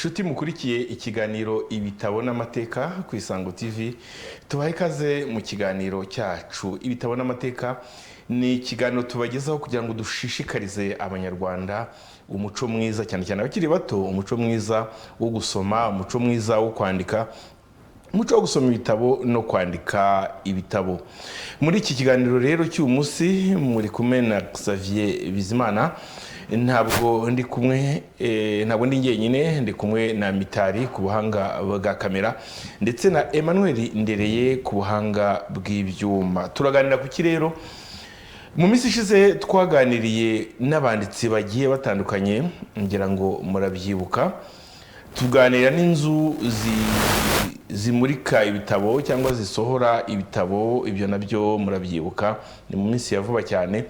Nshuti mukurikiye ikiganiro ibitabo n'amateka ku Isango TV, tubahe ikaze mu kiganiro cyacu. Ibitabo n'amateka ni ikiganiro tubagezaho kugira ngo dushishikarize abanyarwanda umuco mwiza, cyane cyane abakiri bato, umuco mwiza wo gusoma, umuco mwiza wo kwandika, umuco wo gusoma ibitabo no kwandika ibitabo. Muri iki kiganiro rero cy'uyu munsi muri kumwe na Xavier Bizimana. Ntabwo ndi njyenyine, ndi kumwe na Mitari ku buhanga bwa kamera ndetse na Emmanuel Ndereye ku buhanga bw'ibyuma. Turaganira ku kirero. Mu minsi ishize twaganiriye n'abanditsi bagiye batandukanye, ngira ngo murabyibuka. Tuganira n'inzu zimurika ibitabo cyangwa zisohora ibitabo, ibyo nabyo murabyibuka, ni mu minsi ya vuba cyane.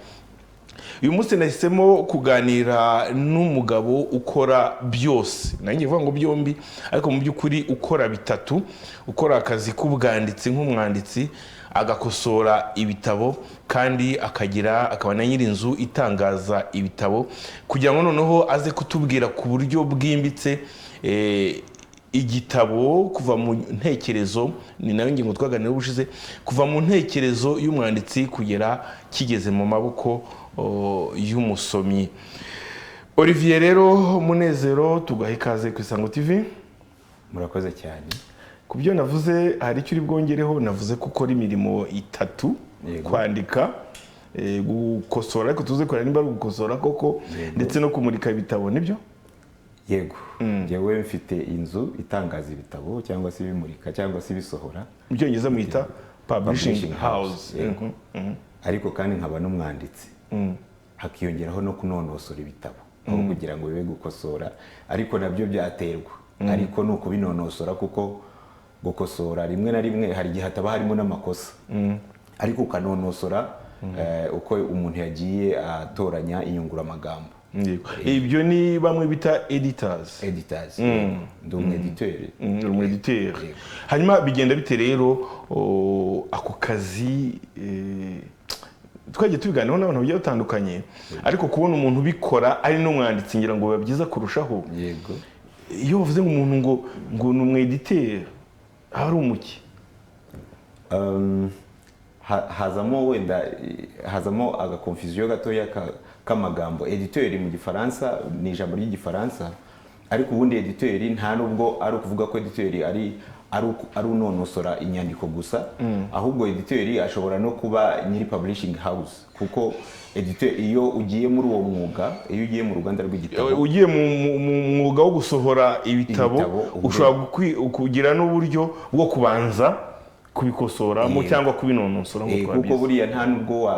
Uyu munsi nahisemo kuganira n'umugabo ukora byose, nanjye vuga ngo byombi, ariko mu by'ukuri ukora bitatu. Ukora akazi k'ubwanditsi nk'umwanditsi, agakosora ibitabo, kandi akaba na nyir'inzu itangaza ibitabo, kugira ngo noneho aze kutubwira ku buryo bwimbitse igitabo kuva mu ntekerezo, ni nayo ngingo twaganira ubushize, kuva mu ntekerezo y'umwanditsi kugera kigeze mu maboko y'umusomyi. Olivier rero Munezero, tugahe ikaze ku Isango TV. Murakoze cyane. Ku byo navuze hari icyo uri bwongereho. Navuze ko ukora imirimo itatu: kwandika, gukosora, ariko tuze kureba nimba ari gukosora koko, ndetse no kumurika ibitabo, nibyo? Yego. Njyewe mfite inzu itangaza ibitabo cyangwa se ibimurika cyangwa se ibisohora. Mu Cyongereza mwita publishing house. Ariko kandi nkaba n'umwanditsi. Hakiyongeraho no kunonosora ibitabo, aho kugira ngo bibe gukosora, ariko nabyo byaterwa. Ariko ni ukubinonosora, kuko gukosora rimwe na rimwe hari igihe hataba harimo n'amakosa, ariko ukanonosora uko umuntu yagiye atoranya inyunguramagambo. Ibyo ni bamwe bita editors. Ndi umwediteur. Hanyuma bigenda bite rero ako kazi? Twagiye tubiganiraho n'abantu bagiye batandukanye, ariko kubona umuntu ubikora ari n'umwanditsi ngira ngo biba byiza kurushaho. Yego. Iyo bavuze ngo umuntu ngo ni umwediteur, ari umuki? hazamo agakonfuziyo gatoya k'amagambo. Editeur mu gifaransa ni ijambo ry'igifaransa, ariko ubundi editeur nta nubwo ari ukuvuga ko editeur ari unonosora inyandiko gusa, ahubwo editeur ashobora no kuba nyiri publishing house, kuko editeur iyo ugiye muri uwo mwuga, iyo ugiye mu ruganda rw'igitabo, ugiye mu mwuga wo gusohora ibitabo, ushobora kugira n'uburyo bwo kubanza kubikosoramo cyangwa kubinonosora, kuko buriya nta nubwo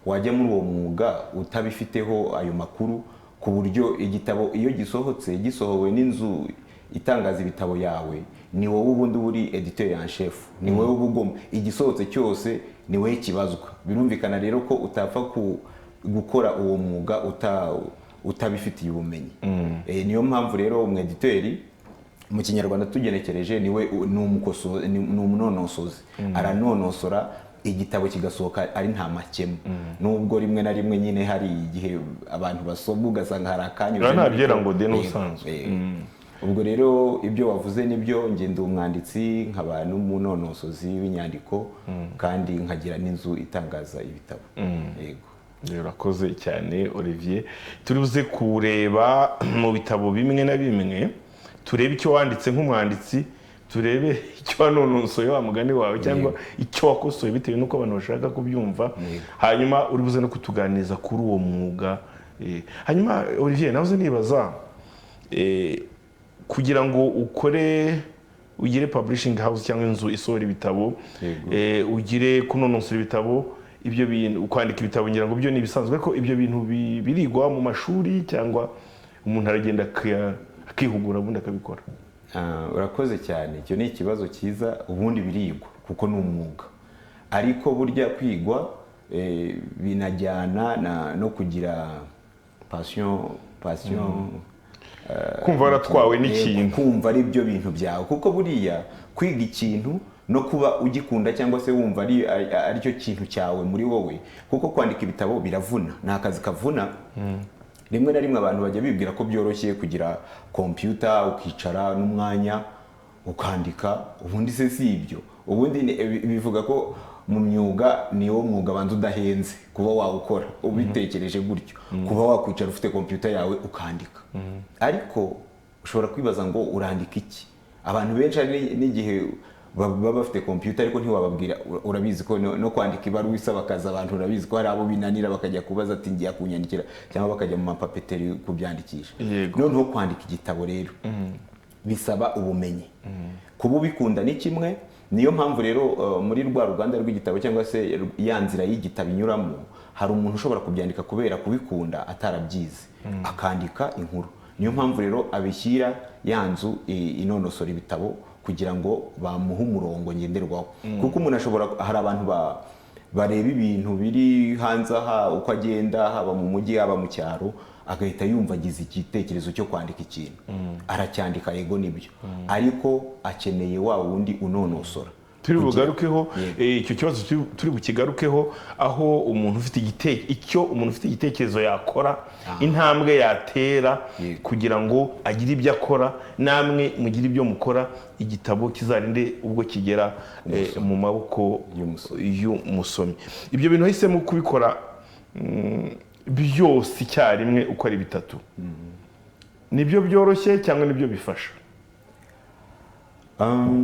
wajya muri uwo mwuga utabifiteho ayo makuru, ku buryo igitabo iyo gisohowe n'inzu itangaza ibitabo yawe, ni wowe ubundi uri editeur en chef, ni wowe ubugomba igisohotse cyose, ni wowe kibazwa. Birumvikana rero ko utapfa gukora uwo mwuga utabifitiye ubumenyi. Niyo mpamvu rero umwediteur mu Kinyarwanda tugenekereje niwe ni umunonosozi. Aranonosora igitabo kigasohoka ari nta makemwa. Nubwo rimwe na rimwe nyine hari igihe abantu basoma ugasanga hari akanyuze, ntabyera ngo de n'usanzwe. Ubwo rero ibyo wavuze nibyo, ngenda umwanditsi, nkaba n'umunonosozi w'inyandiko, kandi nkagira n'inzu itangaza ibitabo. Yego. Urakoze cyane Olivier. Turibuze kureba mu bitabo bimwe na bimwe, turebe icyo wanditse nk'umwanditsi, turebe icyo wanonosoye wa mugani wawe, cyangwa icyo wakosoye bitewe n'uko abantu bashaka kubyumva. Hanyuma uribuze no kutuganiriza kuri uwo mwuga. Hanyuma Olivier, navuze nibaza, kugira ngo ugire publishing house cyangwa inzu isohora ibitabo, ugire kunonosora ibitabo, ibyo bintu kwandika ibitabo ngira ngo byo ni bisanzwe, ko ibyo bintu birigwa mu mashuri cyangwa umuntu aragenda akihugura ubundi akabikora? Urakoze cyane. Icyo ni ikibazo cyiza. Ubundi birigwa kuko ni umwuga, ariko burya kwigwa binajyana no kugira passion, kumva waratwawe n'ikintu, kumva ari byo bintu byawe, kuko buriya kwiga ikintu no kuba ugikunda cyangwa se wumva ari cyo kintu cyawe muri wowe, kuko kwandika ibitabo biravuna, ni akazi kavuna. rimwe na rimwe abantu bajya bibwira ko byoroshye kugira kompiyuta ukicara n'umwanya ukandika, ubundi se si ibyo. Ubundi bivuga ko mu myuga niwo mwuga banza udahenze kuba wawukora ubitekereje gutyo, kuba wakwicara ufite kompiyuta yawe ukandika. Ariko ushobora kwibaza ngo urandika iki? Abantu benshi hari n'igihe baba bafite kompiyuta ariko ntiwababwira. Urabizi ko no kwandika ibaruwa isaba akazi, abantu urabizi ko hari abo binanira bakajya kubaza ati ngiye kunyandikira, cyangwa bakajya mu mapapeteri kubyandikisha. Noneho kwandika igitabo rero bisaba ubumenyi. Kuba ubikunda ni kimwe, niyo mpamvu rero muri rwa ruganda rw'igitabo cyangwa se ya nzira y'igitabo inyuramo, hari umuntu ushobora kubyandika kubera kubikunda atarabyize, akandika inkuru. Niyo mpamvu rero abishyira ya nzu inonosora ibitabo kugira ngo bamuhe umurongo ngenderwaho. Kuko umuntu ashobora, hari abantu bareba ibintu biri hanze aha uko agenda, haba mu mujyi haba mu cyaro, agahita yumva agize igitekerezo cyo kwandika ikintu, aracyandika, yego nibyo, ariko akeneye wa wundi unonosora. Turi bugarukeho icyo kibazo, turi bukigarukeho aho umuntu ufite igitekerezo yakora, intambwe yatera kugira ngo agire ibyo akora, namwe mugire ibyo mukora, igitabo kizarinde ubwo kigera mu maboko y'umusomyi. Ibyo bintu wahisemo kubikora byose icyarimwe uko ari bitatu, nibyo byoroshye cyangwa nibyo bifasha?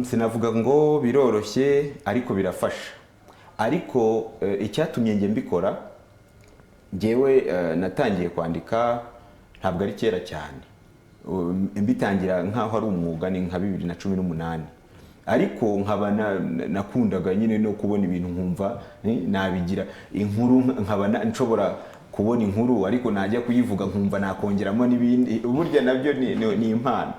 Sinavuga ngo biroroshye ariko birafasha. Ariko icyatumye njye mbikora, njyewe natangiye kwandika ntabwo ari kera cyane, mbitangira nk'aho ari umwuga ni nka 2018, ariko nkaba nakundaga nyine no kubona ibintu nkumva nabigira inkuru, nkaba nshobora kubona inkuru ariko najya kuyivuga nkumva nakongeramo n'ibindi, burya nabyo ni impano.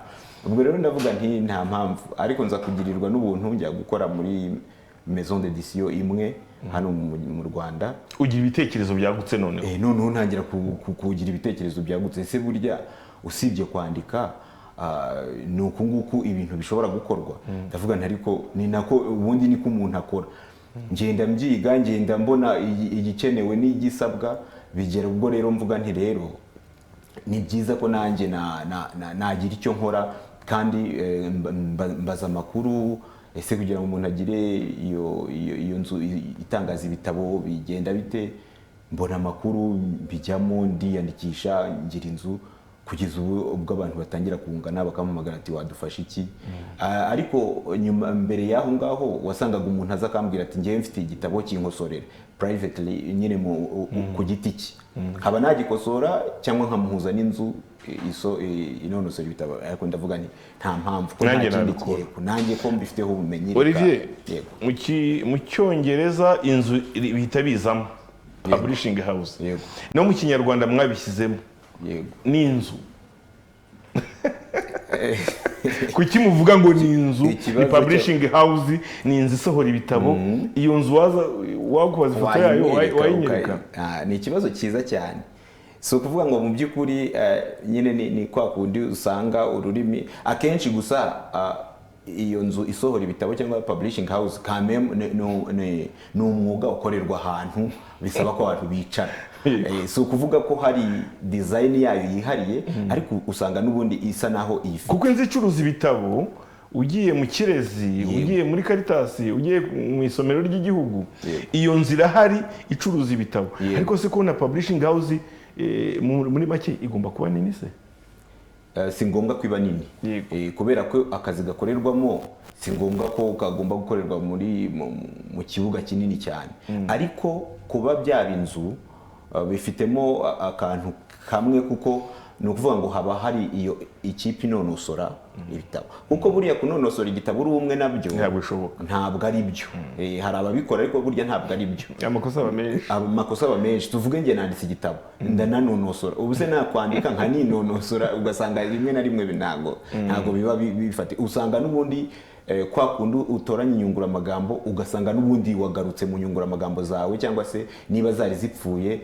Ubwo rero ndavuga nti nta mpamvu, ariko nza kugirirwa n'ubuntu njya gukora muri maison d'édition imwe hano mu Rwanda. Ugira ibitekerezo byagutse noneho? Noneho ntangira kugira ibitekerezo byagutse. Ese burya usibye kwandika ni uku nguku ibintu bishobora gukorwa. Ndavuga nti ariko ni nako ubundi niko umuntu akora. Ngenda mbyiga, ngenda mbona igikenewe n'igisabwa, bigera ubwo rero mvuga nti rero ni byiza ko nanjye nagira icyo nkora, kandi mbaza amakuru. Ese kugira ngo umuntu agire iyo nzu itangaza ibitabo bigenda bite? Mbona amakuru, bijyamo, ndiyandikisha, ngira inzu, kugeza ubwo abantu batangira kungana bakampamagara ati wadufasha iki. Ariko nyuma, mbere y'aho ngaho wasangaga umuntu aza akambwira ati ngewe mfite igitabo kinkosorera privately, nyine ku giti cye, nkaba nagikosora cyangwa nkamuhuza n'inzu inonosora ibitabo. Ariko ndavuga nti nta mpamvu ko nanjye ko mbifiteho ubumenyi. Olivier, mu Cyongereza inzu bihita bizamo publishing house, no mu Kinyarwanda mwabishyizemo ni inzu. Kuki muvuga ngo ni inzu, ni publishing house, ni inzu isohora ibitabo? Iyo nzu wakubaza ifoto yayo wayinyereka? Ni ikibazo cyiza cyane. Si ukuvuga ngo mu by'ukuri nyine ni kwa kundi usanga ururimi akenshi gusa, iyo nzu isohora ibitabo cyangwa publishing house ni umwuga ukorerwa ahantu bisaba ko abantu bicara. Si ukuvuga ko hari design yayo yihariye, ariko usanga n'ubundi isa naho iyifite. Kuko inzu icuruza ibitabo, ugiye mu Kirezi, ugiye muri Caritas, ugiye mu isomero ry'igihugu, iyo nzu irahari icuruza ibitabo. Ariko se ko na publishing house muri make igomba kuba nini se? Si ngombwa kwiba nini, kubera ko akazi gakorerwamo si ngombwa ko kagomba gukorerwa mu kibuga kinini cyane. Ariko kuba byaba inzu bifitemo akantu kamwe, kuko ni ukuvuga ngo haba hari iyo ikipe inonosora ibitabo. Kuko buriya kunonosora igitabo uri umwe nabyo ntabwo ari byo. Hari ababikora ariko burya ntabwo ari byo, amakosa aba menshi. Tuvuge njye nanditse igitabo ndananonosora, ubu se nakwandika nkaninonosora, ugasanga rimwe na rimwe ntabwo biba bifate. Usanga n'ubundi kwa kundi utoranya inyunguramagambo, ugasanga n'ubundi wagarutse mu nyunguramagambo zawe, cyangwa se niba zari zipfuye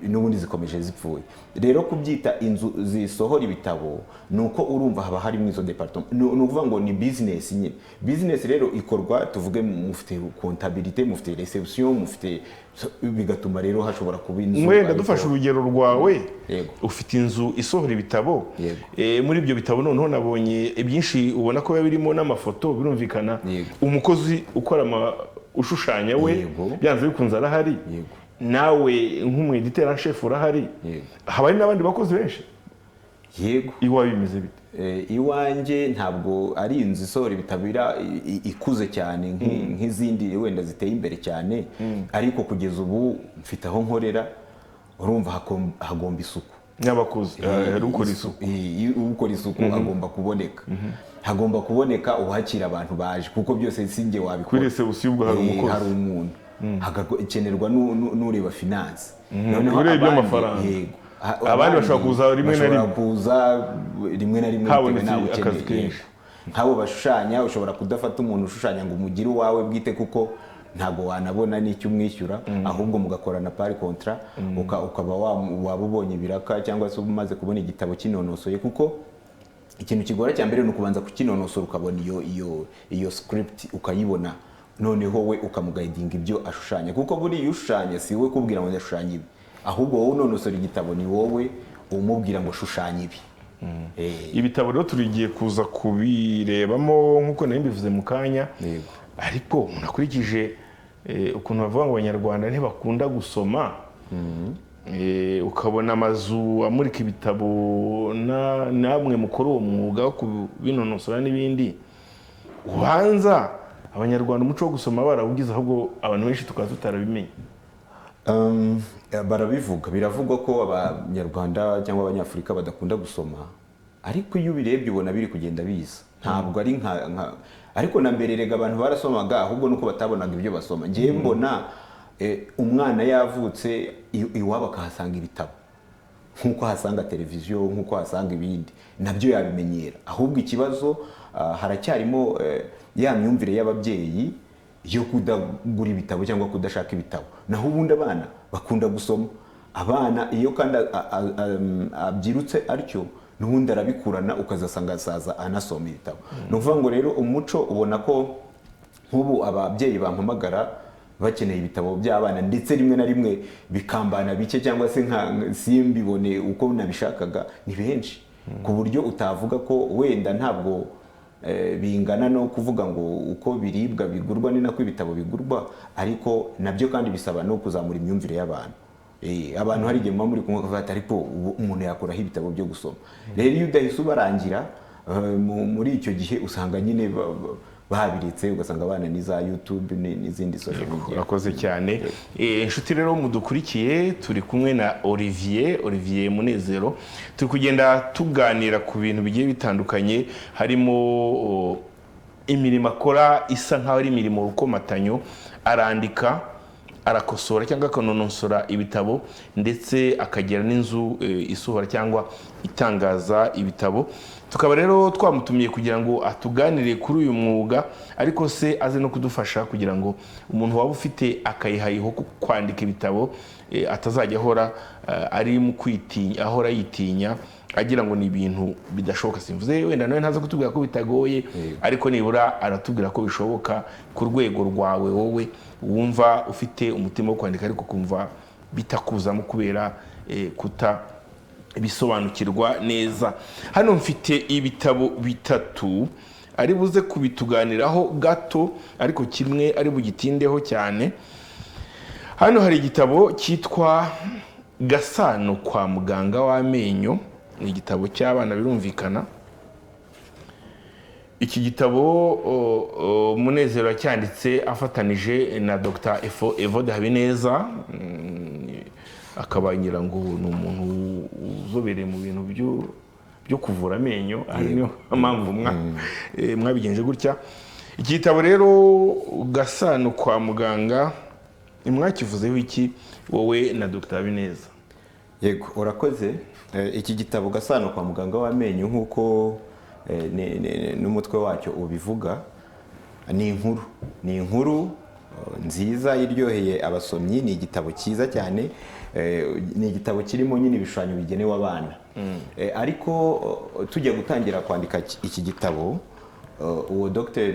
n'ubundi zikomeje zipfuye. Rero kubyita inzu zisohora ibitabo nuko urumva haba harimo izo department. Ni ukuvuga ngo ni business nyine. Business rero ikorwa, tuvuge mufite comptabilité, mufite reception, mufite bigatuma rero hashobora kuba inzu. mwenda dufashe urugero rwawe, Yego. ufite inzu isohora ibitabo. Yego. Muri ibyo bitabo noneho nabonye byinshi ubona ko biba birimo n'amafoto, birumvikana. Yego. Umukozi ukora ushushanya we Yego. byanze bikunze arahari. Yego. nawe nk'umwediteur en chef urahari. Yego. haba hari n'abandi bakozi benshi. Yego. iwawe bimeze bite? Iwanjye ntabwo ari inzu isohora ibitabo ikuze cyane nk'izindi wenda ziteye imbere cyane, ariko kugeza ubu mfite aho nkorera, urumva hagomba isuku n'abakozi ukora isuku. ukora isuku agomba kuboneka. hagomba kuboneka uhakira abantu baje, kuko byose si njye wabikora. Kuri reception ubwo hari umukozi, hari umuntu. hagakenerwa n'ureba finance. ureba iby'amafaranga. Yego. abandi bashobora kuza rimwe na rimwe, bitewe nawe ukeneye. nk'abo bashushanya ushobora kudafata umuntu ushushanya ngo umugire uwawe bwite, kuko ntabwo wanabona n'icyo umwishyura, ahubwo mugakorana pari kontra, ukaba waba ubonye ibiraka cyangwa se umaze kubona igitabo kinonosoye, kuko ikintu kigora cya mbere ni ukubanza kukinonosora, ukabona iyo script ukayibona, noneho we ukamugayidinga ibyo ashushanya, kuko buriya ushushanya si we kubwira ngo ndashushanya ibi, ahubwo wowe unonosora igitabo ni wowe umubwira ngo shushanya ibi. ibitabo rero turigiye kuza kubirebamo nk'uko nari mbivuze mu kanya. Yego. ariko umuntu akurikije ukuntu bavuga ngo abanyarwanda ntibakunda gusoma, ukabona amazu amurika ibitabo, namwe mukora uwo mwuga wo kubinonosora n'ibindi, ubanza abanyarwanda umuco wo gusoma barawugize, ahubwo abantu benshi tukaba tutarabimenye. biravugwa ko abanyarwanda cyangwa abanyafurika badakunda gusoma, ariko iyo ubirebye ubona biri kugenda biza. ntabwo ari ariko na mbere rega abantu barasomaga, ahubwo nuko batabonaga ibyo basoma. ngiye mbona umwana yavutse iwabo akahasanga ibitabo, nk'uko hasanga televiziyo, nk'uko hasanga ibindi, nabyo yabimenyera. ahubwo ikibazo haracyarimo ya myumvire y'ababyeyi yo kudagura ibitabo cyangwa kudashaka ibitabo. naho ubundi abana bakunda gusoma. abana iyo kandi abyirutse atyo, n'ubundi arabikurana, ukazasanga asaza anasoma ibitabo. ni ukuvuga ngo rero umuco ubona ko nk'ubu ababyeyi bampamagara bakeneye ibitabo by'abana, ndetse rimwe na rimwe bikambana bike, cyangwa se simbibone uko nabishakaga, ni benshi, ku buryo utavuga ko wenda ntabwo bingana no kuvuga ngo uko biribwa bigurwa ni nako ibitabo bigurwa, ariko nabyo kandi bisaba no kuzamura imyumvire y'abantu. abantu hari igihe muba muri kumwe bati ariko umuntu yakoraho ibitabo byo gusoma. rero iyo udahise ubarangira muri icyo gihe, usanga nyine babiritse, ugasanga abana ni za YouTube n'izindi social media. Urakoze cyane. Inshuti rero mudukurikiye, turi kumwe na Olivier Munezero, turi kugenda tuganira ku bintu bigiye bitandukanye, harimo imirimo akora isa nkaho ari imirimo rukomatanyo, arandika, arakosora cyangwa akanonosora ibitabo, ndetse akagira n'inzu isohora cyangwa itangaza ibitabo. tukaba rero twamutumiye kugira ngo atuganire kuri uyu mwuga, ariko se aze no kudufasha kugira ngo umuntu waba ufite akayihayiho kwandika ibitabo atazajya ahora ari mu kwitinya, ahora yitinya agira ngo ni ibintu bidashoboka. Simvuze wenda nawe ntaza kutubwira ko bitagoye, ariko nibura aratubwira ko bishoboka ku rwego rwawe wowe wumva ufite umutima wo kwandika, ariko kumva bitakuzamo kubera bisobanukirwa neza. Hano mfite ibitabo bitatu ari buze kubituganiraho gato, ariko kimwe ari bugitindeho cyane. Hano hari igitabo cyitwa Gasano kwa muganga w'amenyo, ni igitabo cy'abana birumvikana. Iki gitabo Munezero yacyanditse afatanije na Dr. Evode Habineza, akaba ngira ngo ni umuntu uzobereye mu bintu byo kuvura amenyo, ari niyo mpamvu mwabigenje gutya. Iki gitabo rero Gasano kwa muganga, mwakivuzeho iki wowe na Dr. Habineza? Yego, urakoze. Iki gitabo Gasano kwa muganga w'amenyo, nk'uko n'umutwe wacyo ubivuga, ni inkuru nziza iryoheye abasomyi. ni igitabo cyiza cyane, ni igitabo kirimo nyine ibishushanyo bigenewe abana. ariko tujya gutangira kwandika iki gitabo, uwo Dr.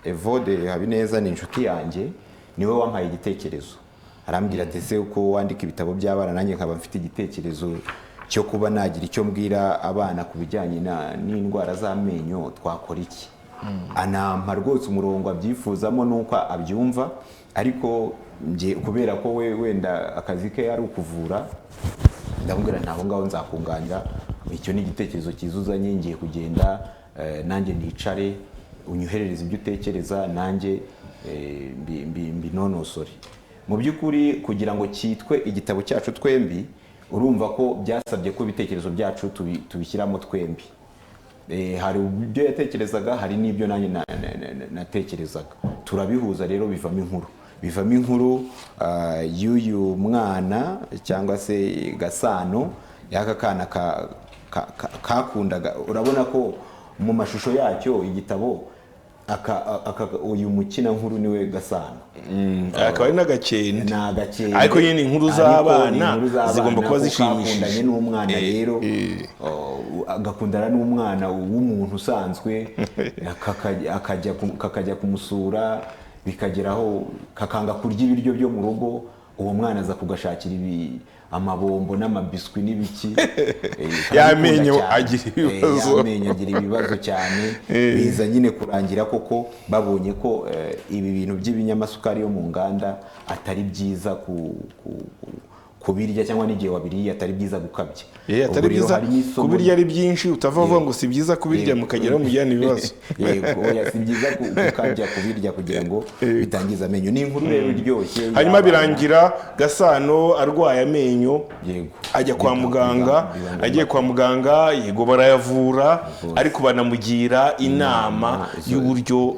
Evode Habineza ni inshuti yanjye, niwe wampaye igitekerezo. arambwira ati ese uko wandika ibitabo by'abana nanjye nkaba mfite igitekerezo cyo kuba nagira icyo mbwira abana ku bijyanye n'indwara z'amenyo twakora iki. Anampa rwose umurongo abyifuzamo n'uko abyumva, ariko kubera ko we wenda akazi ke ari ukuvura, ndamubwira ntaho ngaho nzakunganira, icyo ni igitekerezo kizuzanye, ngiye kugenda nanjye nicare unyoherereza ibyo utekereza nanjye mbinonosore. Mu by'ukuri kugira ngo cyitwe igitabo cyacu twembi, urumva ko byasabye ko ibitekerezo byacu tubishyiramo twembi. Hari ibyo yatekerezaga, hari n'ibyo nanjye natekerezaga, turabihuza rero bivamo inkuru y'uyu mwana cyangwa se Gasano, y'aka kana kakundaga. Urabona ko mu mashusho yacyo igitabo uyu mukina nkuru niwe Gasano, akaba ari n'agakende, ariko nyine inkuru z'abana zigomba kuba zishimishije. N'umwana rero agakundana n'umwana w'umuntu usanzwe, kakajya kumusura, bikageraho kakanga kurya ibiryo byo mu rugo, uwo mwana aza kugashakira amabombo n'amabiswi n'ibiki. Y'amenyo agira ibibazo cyane. Biza nyine kurangira koko babonye ko ibi bintu by'ibinyamasukari yo mu nganda atari byiza kubirya, cyangwa n'igihe wabiriye atari byiza gukabya. Atari byiza kubirya ari byinshi, utavavuga ngo si byiza kubirya mukageraho mujyana ibibazo. Yego, si byiza gukabya kubirya kugira ngo bitangiza amenyo. Ni inkuru rero iryoshye. Hanyuma birangira Gasano arwaye amenyo, ajya kwa muganga. Agiye kwa muganga, yego barayavura, ariko banamugira inama y'uburyo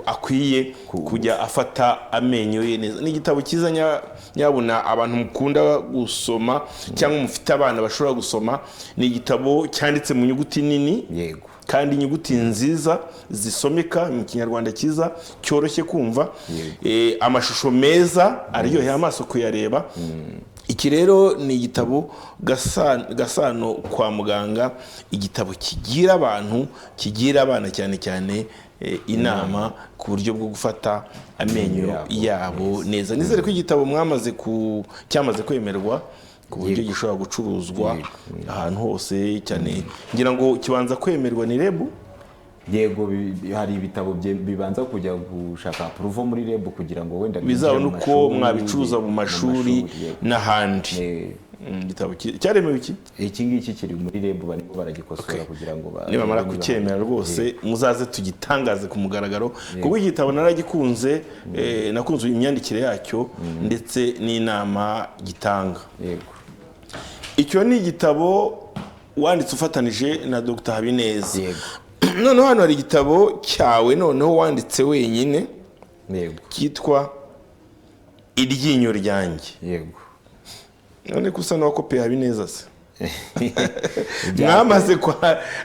akwiye kujya afata amenyo ye neza. Ni igitabo cyiza nyabona abantu mukunda gusoma cyangwa mufite abana bashobora gusoma. Ni igitabo cyanditse mu nyuguti nini, yego, kandi inyuguti nziza zisomeka mu Kinyarwanda cyiza cyoroshye kumva, amashusho meza aryoheye amaso kuyareba. Iki rero ni igitabo Gasano kwa muganga, igitabo kigira abana cyane cyane inama ku buryo bwo gufata amenyo yabo neza. Nizere ko igitabo cyamaze kwemerwa ku buryo gishobora gucuruzwa ahantu hose cyane. Ngira ngo kibanza kwemerwa ni REB. Yego, hari ibitabo bibanza kujya gushaka approval muri REB kugira ngo wenda bizabone uko mwabicuruza mu mashuri n'ahandi. Igitabo cyaremewe iki ngiki kiri muri REB, barimo baragikosora kugira ngo nibamara kucyemera rwose muzaze tugitangaze ku mugaragaro, kuko igitabo naragikunze, nakunze imyandikire yacyo ndetse n'inama gitanga. Yego, icyo ni igitabo wanditse ufatanije na Dr. Habineza. Noneho hano hari igitabo cyawe noneho wanditse wenyine, cyitwa Iryinyo ryanjye. Yego, none kusa n'uwakope Habineza se.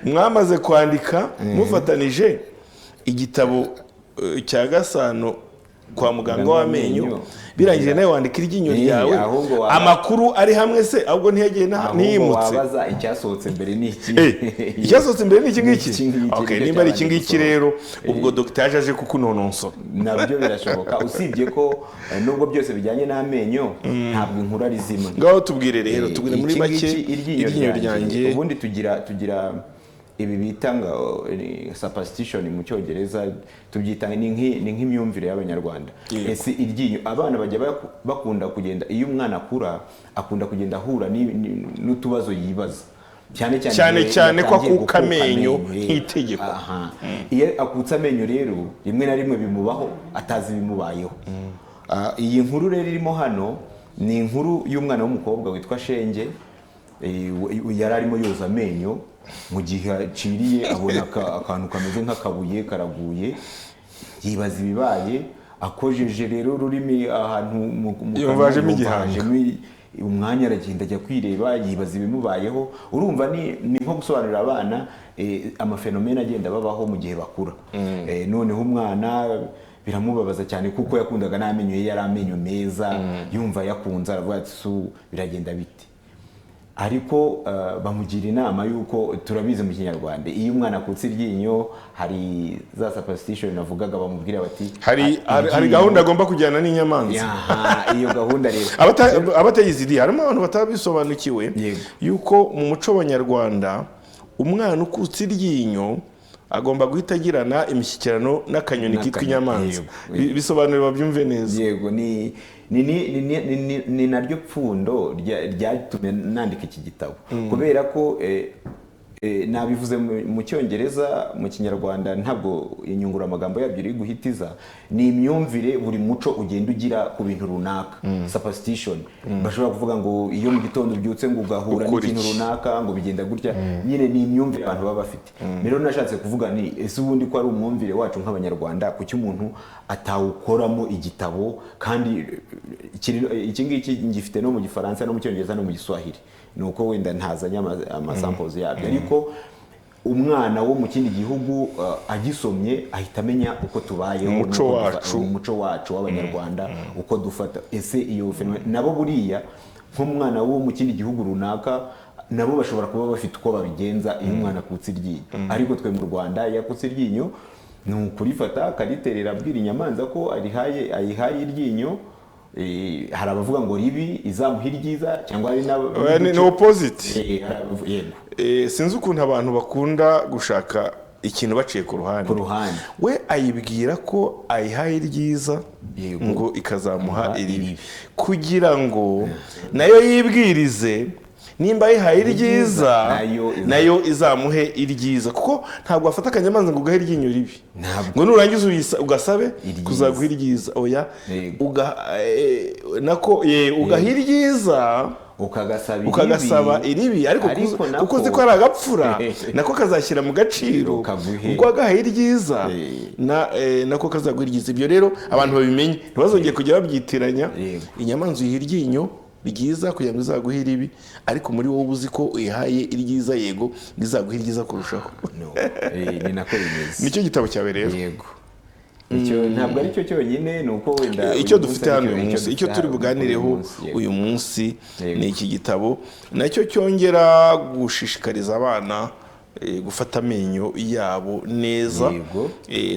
Mwamaze kwandika mufatanije igitabo cya Gasano kwa muganga w'amenyo, birangije nawe wandika Iryinyo ryawe, amakuru ari hamwe se, ahubwo ntiyageye ntiyimutse. Wabaza icyasohotse mbere ni iki? Icyasohotse mbere ni iki ngiki? Okay, nimba ari iki ngiki rero ubwo Dr. yaje kukunononsora. Nabyo birashoboka, usibye ko nubwo byose bijyanye n'amenyo ntabwo inkuru ari zimwe. Ngaho tubwire rero, tubwire muri make Iryinyo ryanjye. Ubundi tugira ibi bita superstition mu Cyongereza, tubyita ni nk'imyumvire y'Abanyarwanda. Ese iryinyo, abana bajya bakunda kugenda, iyo umwana akunda kugenda ahura n'utubazo yibaza, cyane ko akuka amenyo nk'itegeko. Iyo akutse amenyo rero rimwe na rimwe bimubaho atazi bimubayeho. Iyi nkuru rero irimo hano ni inkuru y'umwana w'umukobwa witwa Shenge, yari arimo yoza amenyo, mu gihe aciriye abona akantu kameze nk'akabuye karaguye, yibaza ibibaye, akojeje rero ururimi ahantu mu yumvajemo igihanga, umwanya aragenda ajya kwireba, yibaza ibimubayeho. Urumva ni nko gusobanurira abana amafenomene agenda babaho mu gihe bakura. Noneho umwana biramubabaza cyane kuko yakundaga n'amenyo ye, yari amenyo meza, yumva yakunze, aravuga ati biragenda bite. ariko bamugira inama y'uko turabizi mu kinyarwanda iyo umwana akutse iryinyo hari za superstition navugaga bamubwira bati hari gahunda agomba kujyana n'inyamanza. Iyo gahunda rero abatayizi harimo abantu batabisobanukiwe yuko mu muco w'Abanyarwanda umwana ukutse iryinyo agomba guhita agirana imishyikirano n'akanyoni kitwa inyamanza. Bisobanura babyumve neza. Yego ni naryo pfundo ryatumye nandika iki gitabo kubera ko nabivuze mu cyongereza mu kinyarwanda ntabwo inyungura amagambo yabyo iri guhitiza ni imyumvire buri muco ugenda ugira ku bintu runaka superstition bashobora kuvuga ngo iyo mu gitondo ubyutse ngo ugahura n'ikintu runaka ngo bigenda gutya nyine ni imyumvire abantu baba bafite rero nashatse kuvuga ni ese ubundi ko ari umwumvire wacu nk'Abanyarwanda kuki umuntu atawukoramo igitabo kandi iki ngiki ngifite no mu Gifaransa no mu Cyongereza no mu Giswahili nuko wenda ntazanya amasamples yabyo ariko umwana wo mu kindi gihugu agisomye ahita amenya uko tubayeho umuco wacu w'Abanyarwanda uko dufata ese iyo nabo buriya nk'umwana wo mu kindi gihugu runaka nabo bashobora kuba bafite uko babigenza iyo umwana akutse iryinyo ariko twe mu Rwanda yakutse iryinyo ni ukurifata akariterera abwira inyamanza ko ayihaye iryinyo. Hari abavuga ngo ribi izamuha iryiza cyangwa ari ni opposite. Sinzi ukuntu abantu bakunda gushaka ikintu baciye ku ruhande we ayibwira ko ayihaye iryiza ngo ikazamuha iribi kugira ngo nayo yibwirize nimba yihaye iryiza nayo izamuhe iryiza kuko ntabwo afata akanyamanza ngo ugahe iryinyo ribi ngo nurangiza ugasabe kuzaguha iryiza oya ugaha iryiza ukagasaba iribi ariko kuko uzi ko ari agapfura nako kazashyira mu gaciro ubwo agahaye iryiza nako kazaguha iryiza. Ibyo rero abantu babimenye ntibazongeye kujya babyitiranya inyamanza uyiha iryinyo ryiza kugira ngo izaguhe iribi ariko muri wowe uzi ko uyihaye iryiza yego izaguha iryiza kurushaho. Ni nako bimeze. Nicyo gitabo cyawe rero. Yego. Ntabwo ari cyo cyonyine nuko wenda icyo dufite hano uyu munsi icyo turi buganireho uyu munsi ni iki gitabo nacyo cyongera gushishikariza abana gufata amenyo yabo neza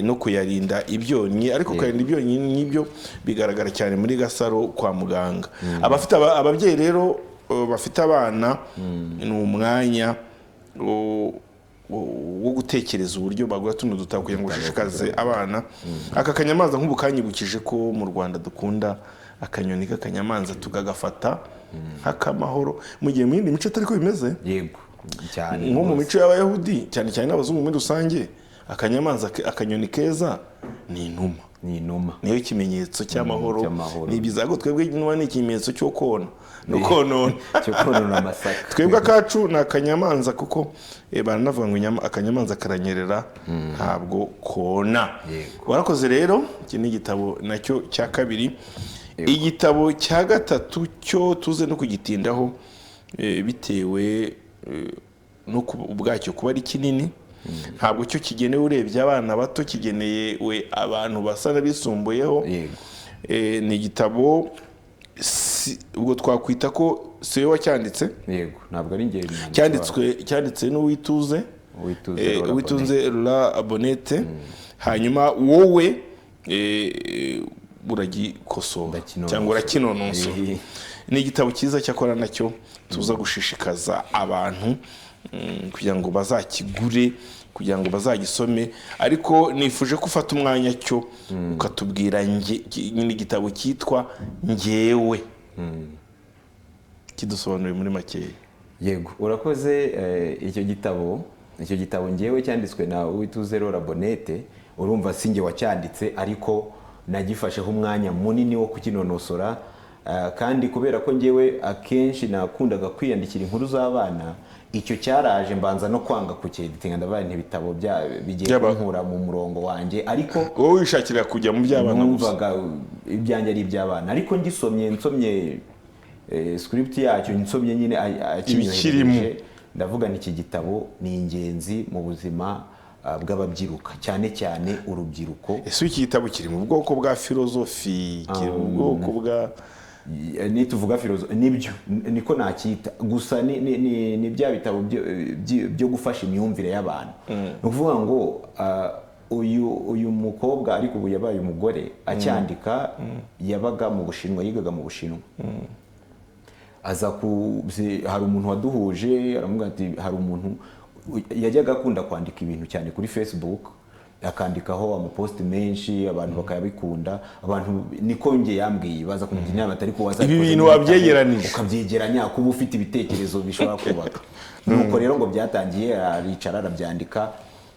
no kuyarinda ibyonnyi ariko kuyarinda ibyonnyi n'ibyo bigaragara cyane muri Gasaro kwa muganga. Ababyeyi rero bafite abana ni umwanya wo gutekereza uburyo bagura tuno dutabo kugira ngo bashishikaze abana. Aka kanyamanza nk'ubu kanyibukije ko mu Rwanda dukunda akanyoni k'akanyamanza tugagafata nk'akamahoro mu gihe mu yindi mico atari ko bimeze. Yego cyane nko mu mico y'Abayahudi cyane cyane n'abazungu muri rusange akanyamanza akanyoni keza ni inuma niyo ikimenyetso cy'amahoro. Ni byiza ko twebwe inuma ni ikimenyetso cyo kona no konona amasaka. Twebwe akacu ni akanyamanza kuko baranavuga ngo akanyamanza karanyerera ntabwo kona. Warakoze rero iki ni igitabo nacyo cya kabiri. Igitabo cya gatatu cyo tuze no kugitindaho bitewe no ubwacyo kuba ari kinini ntabwo cyo kigenewe urebye abana bato kigeneye we abantu basa n'abisumbuyeho. Ni igitabo ubwo twakwita ko siwe wacyanditse. Yego ntabwo ari ngeri cyanditse n'uwituze La Bonete hanyuma wowe uragikosora cyangwa urakinonosora. Ni igitabo cyiza cyakora nacyo tuza gushishikaza abantu kugira ngo bazakigure kugira ngo bazagisome ariko nifuje ko ufata umwanya cyo ukatubwira nyine igitabo cyitwa Njyewe kidusobanuriye muri makeya. Yego urakoze. Icyo gitabo Njyewe cyanditswe na Uwituze La Bonete urumva singe wacyanditse ariko nagifasheho umwanya munini wo kukinonosora kandi kubera ko njyewe akenshi nakundaga kwiyandikira inkuru z'abana icyo cyaraje mbanza no kwanga kucyeditinga ndabaye ntibitabo bigiye kunkura mu murongo wanjye ariko wowe wishakira kujya mu by'abana numvaga ibyanjye ari iby'abana ariko nsomye script yacyo nsomye nyine ikirimo ndavuga n'iki gitabo ni ingenzi mu buzima bw'ababyiruka cyane cyane urubyiruko. Ese iki gitabo kiri mu bwoko bwa filozofi kiri mu bwoko nituvuga filozofi nibyo niko nacyita gusa ni bya bitabo byo gufasha imyumvire y'abantu. Ni ukuvuga ngo uyu mukobwa ariko ubu yabaye umugore acyandika yabaga mu Bushinwa, yigaga mu Bushinwa. Hari umuntu waduhuje aramubwira ati hari umuntu yajyaga akunda kwandika ibintu cyane kuri Facebook, akandikaho amaposti menshi abantu bakayabikunda, abantu niko nge yambwiye baza kumugira inama atari ko waza ibi bintu wabyegeranije ukabyegeranya kuba ufite ibitekerezo bishobora kubaka. Nuko rero ngo byatangiye aricara arabyandika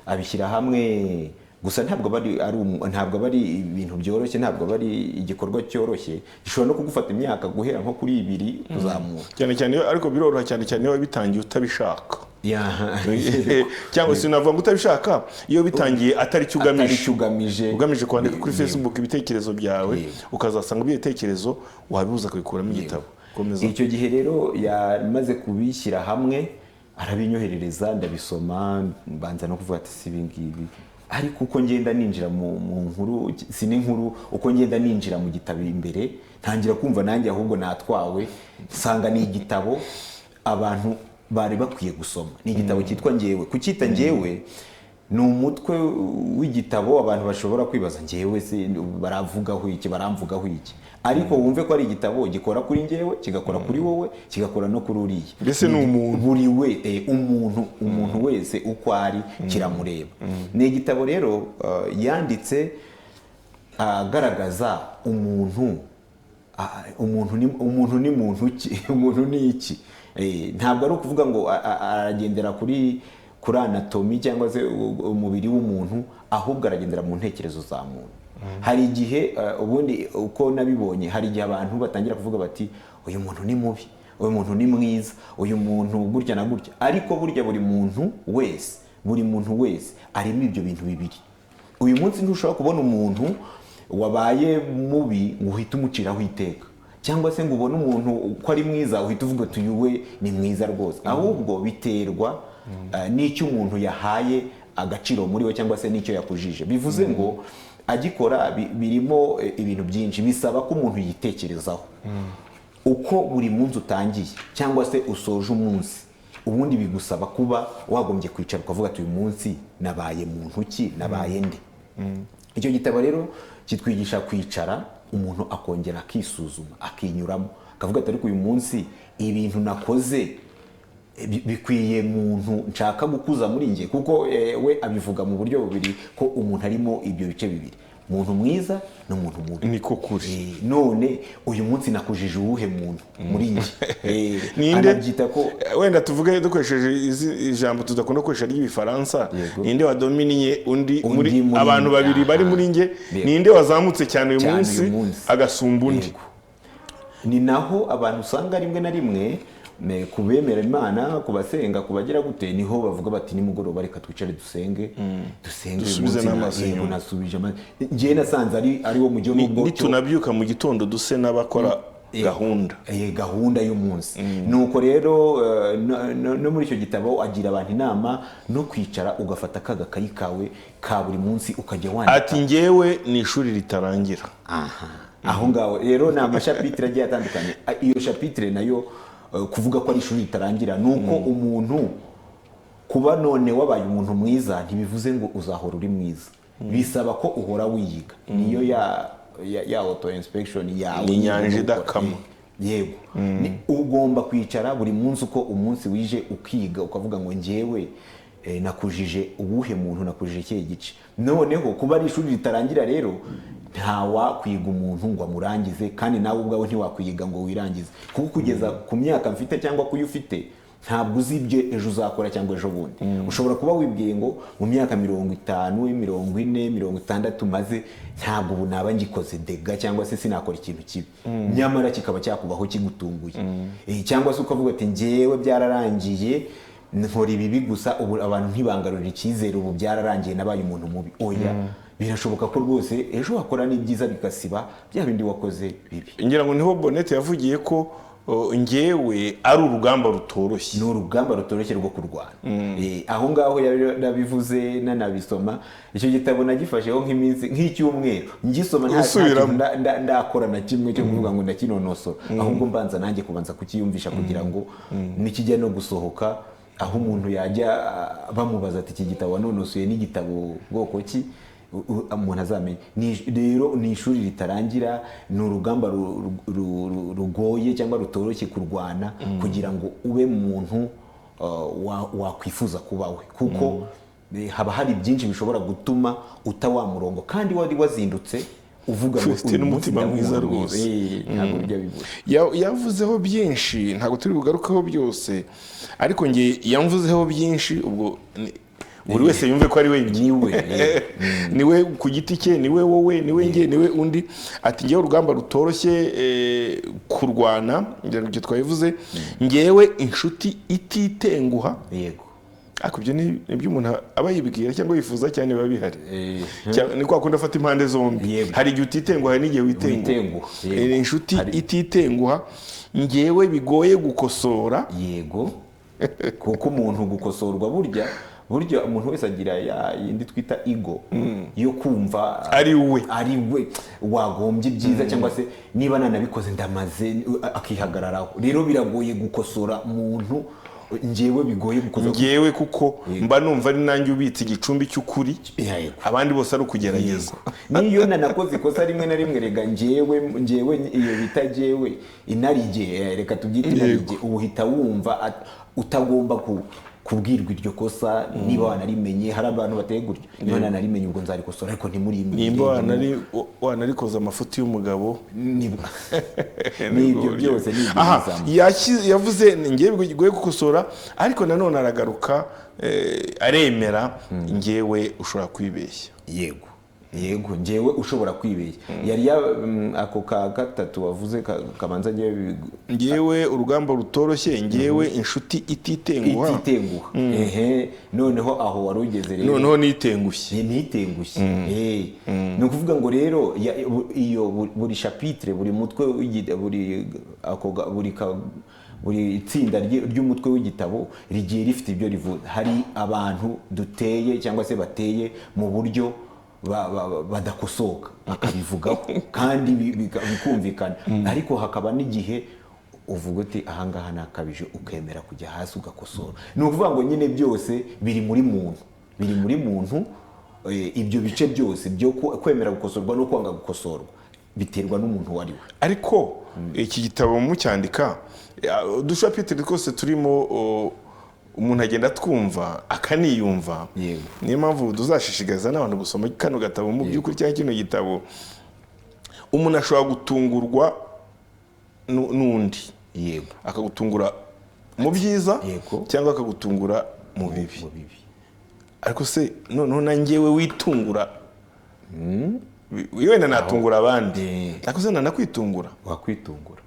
abishyira hamwe, gusa ntabwo bari ibintu byoroshye, ntabwo bari igikorwa cyoroshye, gishobora no kugufata imyaka guhera nko kuri 2 kuzamura cyane cyane, ariko biroroha cyane cyane iyo bitangiye utabishaka cyangwa se unavuga ngo utabishaka iyo bitangiye atari cyo ugamije kwandika kuri Facebook ibitekerezo byawe, ukazasanga ibyo bitekerezo wabibuza kubikuramo igitabo. Icyo gihe rero yamaze kubishyira hamwe arabinyoherereza, ndabisoma, mbanza no kuvuga ati si ibingibi, ariko uko ngenda ninjira mu nkuru nkuru, uko ngenda ninjira mu gitabo imbere ntangira kumva nanjye ahubwo natwawe, nsanga ni igitabo abantu bari bakwiye gusoma. Ni igitabo cyitwa Njyewe. Kucyita Njyewe ni umutwe w'igitabo abantu bashobora kwibaza njyewe se baramvugaho iki, ariko wumve ko ari igitabo gikora kuri njyewe, kigakora kuri wowe, kigakora no kuri uriya. Mbese ni umuntu buri we umuntu wese uko ari kiramureba. Ni igitabo rero yanditse agaragaza umuntu ni muntu ki, umuntu ni iki. Ntabwo ari ukuvuga ngo aragendera kuri anatomy cyangwa se umubiri w'umuntu, ahubwo aragendera mu ntekerezo za muntu. Hari igihe ubundi uko nabibonye, hari igihe abantu batangira kuvuga bati uyu muntu ni mubi, uyu muntu ni mwiza, uyu muntu gutya na gutya, ariko burya buri muntu wese arimo ibyo bintu bibiri. Uyu munsi ntushobora kubona umuntu wabaye mubi ngo uhite umuciraho iteka, cyangwa se ngo ubone umuntu ko ari mwiza uhite uvuga ati uyu we ni mwiza rwose, ahubwo biterwa n'icyo umuntu yahaye agaciro muri we cyangwa se n'icyo yakujije. Bivuze ngo agikora birimo ibintu byinshi, bisaba ko umuntu yitekerezaho uko buri munsi utangiye cyangwa se usoje umunsi, ubundi bigusaba kuba wagombye kwicara ukavuga ati uyu munsi nabaye muntu ki, nabaye nde. Icyo gitabo rero kitwigisha kwicara umuntu akongera akisuzuma, akinyuramo, akavuga ati ariko uyu munsi ibintu nakoze bikwiye muntu nshaka gukuza muri njye, kuko we abivuga mu buryo bubiri ko umuntu arimo ibyo bice bibiri, umuntu mwiza n'umuntu mubi. Niko kuri. None uyu munsi nakujije uwuhe muntu muri njye? Anabyita ko wenda tuvuge dukoresheje ijambo tudakunda gukoresha ry'ibifaransa, ninde wadominiye undi muri abantu babiri bari muri njye, ninde wazamutse cyane uyu munsi agasumba undi. Ni naho abantu usanga rimwe na rimwe kubemera Imana, kubasenga, kubagira gute, niho bavuga bati nimugoroba reka twicare dusenge dusubize n'amasengo. Nasubije ngiye nasanze ari wo mujyo n'ubwo tunabyuka mu gitondo duse n'abakora gahunda y'umunsi. Nuko rero no muri icyo gitabo agira abantu inama no kwicara ugafata akagakayi kawe ka buri munsi ukajya wandika. Ati njyewe ni ishuri ritarangira. Aho ngaho rero ni amashapitire agiye atandukanye. Iyo shapitire nayo kuvuga ko ari ishuri ritarangira, nuko umuntu kuba none wabaye umuntu mwiza ntibivuze ngo uzahora uri mwiza, bisaba ko uhora wiyiga. Niyo ya auto inspection yawe ni nyanje dakama. Yego, ugomba kwicara buri munsi uko umunsi wije ukiga, ukavuga ngo njyewe nakujije ubuhe muntu, nakujije ikihe gice. Noneho kuba ari ishuri ritarangira rero ntawa kwiga umuntu ngo amurangize, kandi nawe ubwawe ntiwakwiga ngo wirangize, kuko kugeza ku myaka mfite cyangwa kuyo ufite ntabwo uzi ibyo ejo uzakora cyangwa ejo bundi. Ushobora kuba wibwiye ngo mu myaka 50, 40, 60 maze ntabwo ubu naba ngikoze dega cyangwa se sinakora ikintu kibi, nyamara kikaba cyakubaho kigutunguye. Cyangwa se ukavuga ati njyewe byararangiye nkora ibibi gusa, ubu abantu ntibangarurira icyizere, ubu byararangiye nabaye umuntu mubi. Oya, birashoboka ko rwose ejo wakora n'ibyiza bigasiba bya bindi wakoze bibi. Ngira ngo niho Bonete yavugiye ko ngewe ari urugamba rutoroshye. ni urugamba rutoroshye rwo kurwana. Aho ngaho nabivuze nanabisoma, icyo gitabo nagifasheho nk'icyumweru ngisoma, nta ndakora na kimwe cyo kuvuga ngo ndakinonosora, ahubwo mbanza nanjye kubanza kukiyumvisha kugira ngo nikijya no gusohoka aho umuntu yajya bamubaza ati iki gitabo wanonosoye n'igitabo bwoko ki, umuntu azamenye. Rero ni ishuri ritarangira, ni urugamba rugoye cyangwa rutoroshye kurwana kugira ngo ube muntu wakwifuza kuba we, kuko haba hari byinshi bishobora gutuma uta wa murongo kandi wari wazindutse uvuga ngo ufite n'umutima mwiza rwose. Ntabwo bijya bibura. Yavuzeho byinshi, ntabwo turi bugarukaho byose, ariko nge yamvuzeho byinshi, ubwo buri wese yumve ko ari we niwe ku giti cye, niwe wowe, niwe nge, niwe undi. Ati ngewe urugamba rutoroshye kurwana, ibyo twabivuze, ngewe inshuti ititenguha. Yego. Ariko ibyo nibyo umuntu aba yibwira cyangwa yifuza cyane biba bihari. Ni kwa kundi afata impande zombi. Hari igihe utitenguha, hari n'igihe witenguha. Inshuti ititenguha, ngewe bigoye gukosora. Yego. Kuko umuntu gukosorwa burya umuntu wese agira yindi twita ego yo kumva ari we wagombye byiza, cyangwa se niba nanabikoze ndamaze akihagararaho. Rero biragoye gukosora umuntu, ngewe bigoye gukosora ngewe, kuko mba numva ari nanjye ubitse igicumbi cy'ukuri, abandi bose ari ukugerageza. niyo nanakoze ikosa rimwe na rimwe, rega ngewe iyo bita ngewe inarige, reka tubyite inarige, ubuhita wumva utagomba kubwirwa iryo kosa. Niba wanarimenye, hari abantu bateye gutyo, niba nanarimenye ubwo nzarikosora, ariko ntimurimwe. Nimba wanarikoze amafuti y'umugabo, n'ibyo byose ni ibyiza. Yavuze ngewe bigoye gukosora, ariko nanone aragaruka aremera ngewe ushobora kwibeshya. Yego ngewe ushobora kwibeshya. Yari ako ka gatatu wavuze kabanza ngewe urugamba rutoroshye, ngewe inshuti ititenguha. Noneho aho warugeze rero, noneho nitengushye. Ni ukuvuga ngo rero iyo buri chapitre, buri mutwe, buri tsinda ry'umutwe w'igitabo rigiye rifite ibyo rivuga. Hari abantu duteye cyangwa se bateye mu buryo badakosoka, bakabivugaho kandi bikumvikana, ariko hakaba n'igihe uvuga uti ahangaha nakabije, ukemera kujya hasi ugakosora. Ni ukuvuga ngo nyine byose biri muri muntu, ibyo bice byose byo kwemera gukosorwa no kwanga gukosorwa biterwa n'umuntu wari we. Ariko iki gitabo mucyandika, udushapitire twose turimo umuntu agenda twumva akaniyumva. Niyo mpamvu tuzashishikariza n'abantu gusoma kano gatabo mu by'ukuri, cyangwa kino gitabo. Umuntu ashobora gutungurwa n'undi, akagutungura mu byiza cyangwa akagutungura mu bibi. Ariko se noneho na ngewe witungura, wenda natungura abandi, ariko se nanakwitungura. Wakwitungura.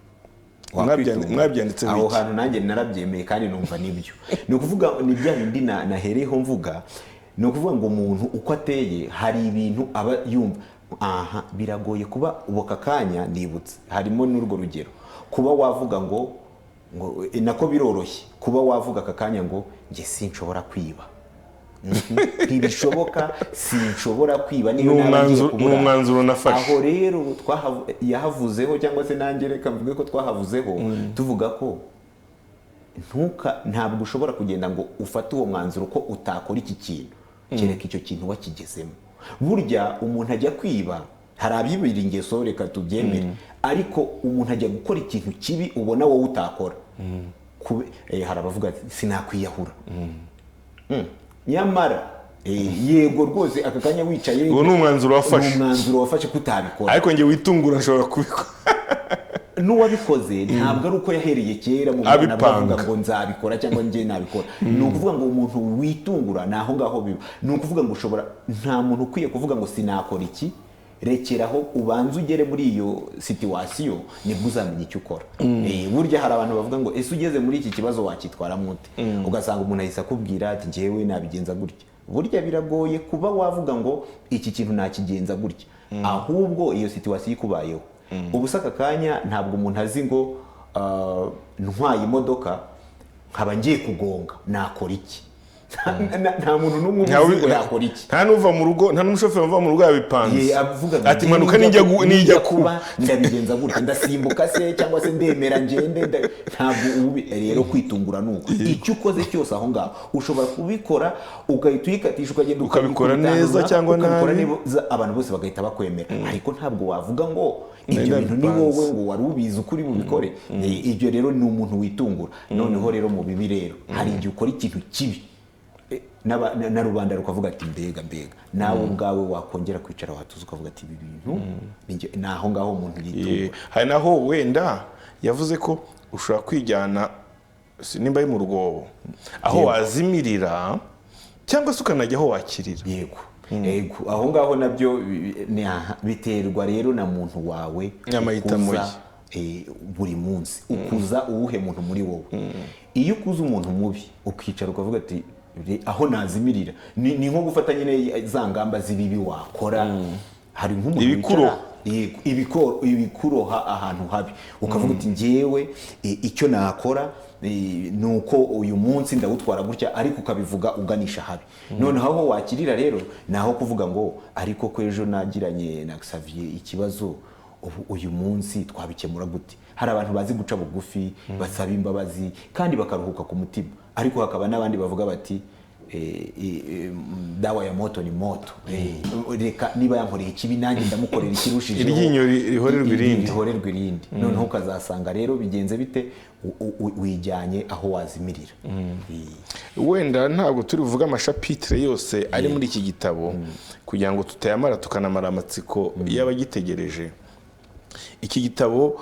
Mwabyanditse aho hantu nanjye narabyemeye kandi numva nibyo. Ni ukuvuga ni bya bindi nahereyeho mvuga, ni ukuvuga ngo umuntu uko ateye hari ibintu aba yumva biragoye kuba uboka kanya. Nibutse harimo n'urwo rugero, kuba wavuga ngo nako biroroshye kuba wavuga aka kanya ngo nge sinshobora kwiba, ntibishoboka, sinshobora kwiba. Ni umwanzuro nafashe. Aho rero yahavuzeho, cyangwa se nanjye reka mvuge ko twahavuzeho, tuvuga ko ntabwo ushobora kugenda ngo ufate uwo mwanzuro ko utakora iki kintu, kereka icyo kintu wakigezemo. Burya umuntu ajya kwiba, hari abibira ingeso, reka tubyemere, ariko umuntu ajya gukora ikintu kibi ubona wowe utakora. Hari abavuga ati sinakwiyahura, nyamara yego rwose aka kanya wicaye, uwo ni umwanzuro wafashe kutabikora. Ariko nge witungura nshobora kubikora. N'uwabikoze ntabwo ari uko yahereye kera mu bana bavuga ngo nzabikora cyangwa nge nabikora. Ni ukuvuga ngo umuntu witungura naho ngaho biba. Ni ukuvuga ngo nta muntu ukwiye kuvuga ngo sinakora iki, rekeraho ubanze ugere muri iyo situation, nibwo uzamenya icyo ukora. Burya hari abantu bavuga ngo ese ugeze muri iki kibazo wakitwara mute, ugasanga umuntu ahise akubwira ati ngewe nabigenza gutya. Burya biragoye kuba wavuga ngo iki kintu nakigenza gutya, ahubwo iyo situation ikubayeho ubu saka kanya ntabwo umuntu azi ngo ntwaye imodoka nkaba ngiye kugonga nakora iki? Nta muntu n'umwe uzi ngo yakora iki. Nta n'uva mu rugo, nta n'umushoferi uva mu rugo yabipanze ati manuka nijya kuba ndabigenza gutya, ndasimbuka se cyangwa se ndemera ngende. Ntabwo rero kwitungura nuko icyo ukoze cyose aho ngaho ushobora kubikora ugahita uyikatisha ukagenda ukabikora neza cyangwa nabi, abantu bose bagahita bakwemera. Ariko ntabwo wavuga ngo ibyo bintu ni wowe ngo wari ubizi ukuri bubikore. Ibyo rero ni umuntu witungura. Noneho rero mu bibi rero hari igihe ukora ikintu kibi na rubanda rukavuga ati mbega nawe ubwawe wakongera kwicara watuza ukavuga ati ibi bintu ni aho ngaho umuntu yitungura. Hari naho wenda yavuze ko ushobora kwijyana nimba ari mu rwobo aho wazimirira cyangwa se ukanajya aho wakirira. Yego aho ngaho nabyo biterwa rero na muntu wawe n'amahitamo buri munsi ukuza uwuhe muntu muri wowe. Iyo ukuze umuntu mubi ukicara ukavuga ati aho nazimirira ni nko gufata nyine za ngamba z'ibibi wakora. Hari nk'umuntu ibikuroha ahantu habi ukavuga uti ngewe icyo nakora nuko uyu munsi ndawutwara gutya, ariko ukabivuga uganisha habi. Noneho aho wakirira rero naho kuvuga ngo ariko ko ejo nagiranye na Xavier ikibazo, uyu munsi twabikemura gute? Hari abantu bazi guca bugufi, basaba imbabazi kandi bakaruhuka ku mutima, ariko hakaba n'abandi bavuga bati dawa ya moto ni moto. Reka niba yankoreye ikibi nanjye ndamukorera ikirushijeho, iryinyo rihorerwa irindi. Noneho ukazasanga rero bigenze bite, wijyanye aho wazimirira. Wenda ntabwo turi buvuga amashapitire yose ari muri iki gitabo kugira ngo tutayamara tukanamara amatsiko y'abagitegereje. Iki gitabo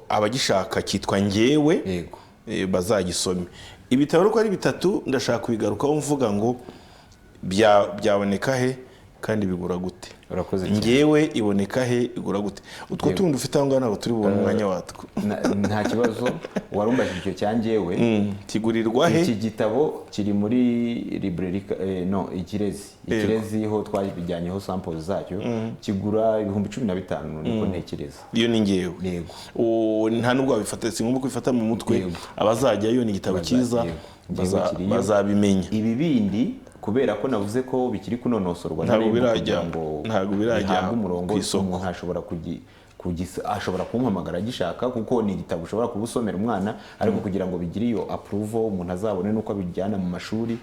abagishaka cyitwa Njyewe, bazagisome. Ibitabo uko ari bitatu ndashaka kubigarukaho mvuga ngo byaboneka he kandi bigura gute. Njyewe iboneka he, igura gute. Utwo tundi ufite aho ngaho ntabwo turi bubone umwanya watwo. Nta kibazo. Warumbajije icyo cya Njyewe kigurirwa he? Iki gitabo kiri muri librairie Ikirezi ho twabijyanyeho samples zacyo, kigura 15,000 niko ntekereza. Iyo ni Njyewe. Yego. Nta nubwo wabifata, si ngombwa kwifata mu mutwe. Abazajyayo ni igitabo cyiza bazabimenya. Ibi bindi kubera ko navuze ko bikiri kunonosorwa ntabwo birajya ku isoko. Umuntu ashobora kumpamagara agishaka, kuko ni igitabo ushobora kubusomera umwana, ariko kugira ngo bigire iyo approval umuntu azabone nuko abijyana mu mashuri,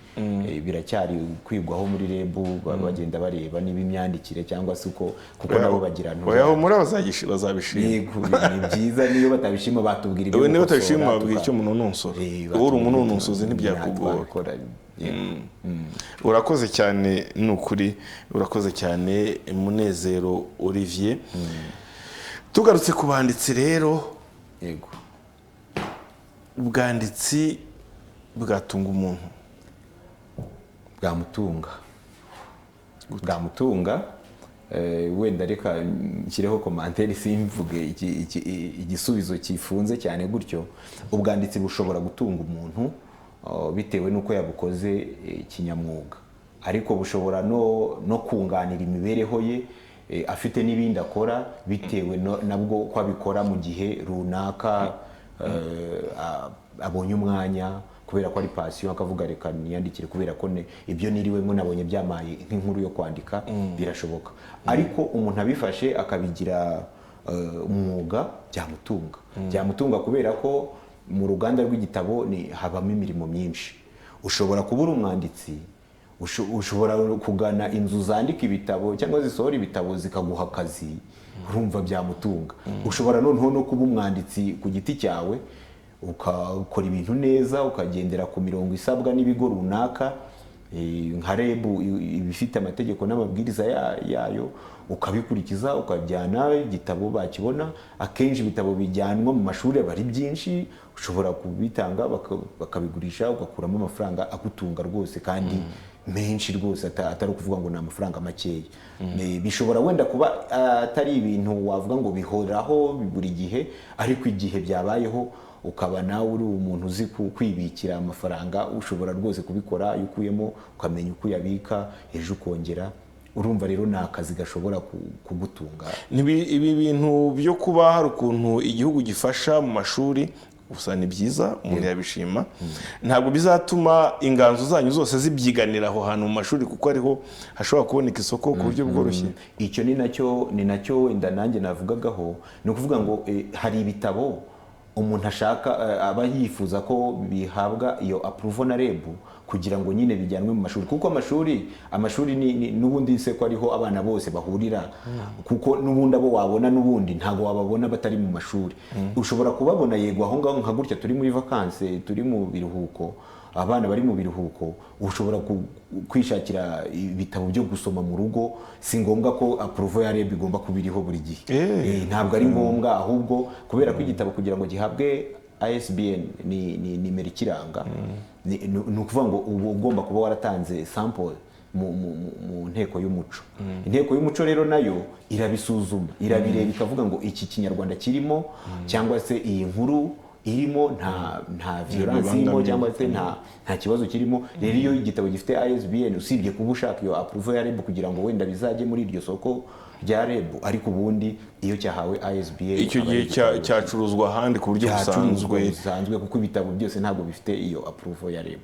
biracyari kwigwaho muri REB, bagenda bareba niba imyandikire cyangwa se kuko nabo bagira oya muri bazabishima. Yego, ni byiza niyo batabishima batubwira ibyo. Niyo batabishima babwira icyo umuntu nonsoro. Uri umuntu nonsoze ntibyakugora. Urakoze cyane, nukuri urakoze cyane Munezero Olivier. Tugarutse ku banditsi rero, yego, ubwanditsi bwatunga umuntu, bwamutunga. Wenda reka nshyireho commentaire simvuge igisubizo kifunze cyane gutyo. Ubwanditsi bushobora gutunga umuntu bitewe nuko yabukoze kinyamwuga, ariko bushobora no kunganira imibereho ye afite n'ibindi akora bitewe nabwo ko abikora mu gihe runaka abonye umwanya, kubera ko ari passion akavuga reka niyandikire kubera ko ibyo niriwemo nabonye byamaye nk'inkuru yo kwandika. Birashoboka, ariko umuntu abifashe akabigira umwuga byamutunga kubera ko mu ruganda rw'igitabo habamo imirimo myinshi. Ushobora kuba uri umwanditsi, ushobora kugana inzu zandika ibitabo cyangwa zisohora ibitabo zikaguha akazi, urumva byamutunga. Ushobora noneho no kuba umwanditsi ku giti cyawe, ukakora ibintu neza, ukagendera ku mirongo isabwa n'ibigo runaka, nka REB ibifite amategeko n'amabwiriza yayo, ukabikurikiza, ukajyana igitabo bakibona. Akenshi ibitabo bijyanwa mu mashuri aba ari byinshi, ushobora kubitanga bakabigurisha, ugakuramo amafaranga agutunga rwose kandi menshi rwose, atari ukuvuga ngo ni amafaranga makeya. Bishobora wenda kuba atari ibintu wavuga ngo bihoraho buri gihe, ariko igihe byabayeho ukaba nawe uri umuntu uzi kwibikira amafaranga, ushobora rwose kubikora. Iyo ukuyemo ukamenya uko uyabika, ejo ukongera urumva rero ni akazi gashobora kugutunga. ibi bintu byo kuba hari ukuntu igihugu gifasha mu mashuri gusa ni byiza, umuntu yabishima. Ntabwo bizatuma inganzo zanyu zose zibyiganira aho hantu mu mashuri, kuko ariho hashobora kuboneka isoko ku buryo bworoshye. Icyo ni nacyo wenda nanjye navugagaho, ni ukuvuga ngo hari ibitabo umuntu ashaka aba yifuza ko bihabwa iyo approval na REB kugira ngo nyine bijyanwe mu mashuri, kuko amashuri n'ubundi se ko ariho abana bose bahurira, kuko n'ubundi abo wabona n'ubundi ntago wababona batari mu mashuri. Ushobora kubabona yego aho ngaho nka gutya turi muri vacances, turi mu biruhuko, abana bari mu biruhuko, ushobora kwishakira ibitabo byo gusoma mu rugo. Si ngombwa ko approval ya REB igomba kubiriho buri gihe, ntabwo ari ngombwa, ahubwo kubera ko igitabo kugira ngo gihabwe ISBN ni nimero ikiranga, ni ukuvuga ngo uba ugomba kuba waratanze sample mu nteko y'umuco. Inteko y'umuco rero nayo irabisuzuma, irabireba, ikavuga ngo iki kinyarwanda kirimo cyangwa se iyi nkuru irimo nta violence irimo cyangwa se nta kibazo kirimo. Rero iyo igitabo gifite ISBN, usibye kuba ushaka iyo approval ya REB kugira ngo wenda bizajye muri iryo soko rya REB, ariko ubundi iyo cyahawe ISBN icyo gihe cyacuruzwa ahandi ku buryo busanzwe, kuko ibitabo byose ntabwo bifite iyo approval ya REB.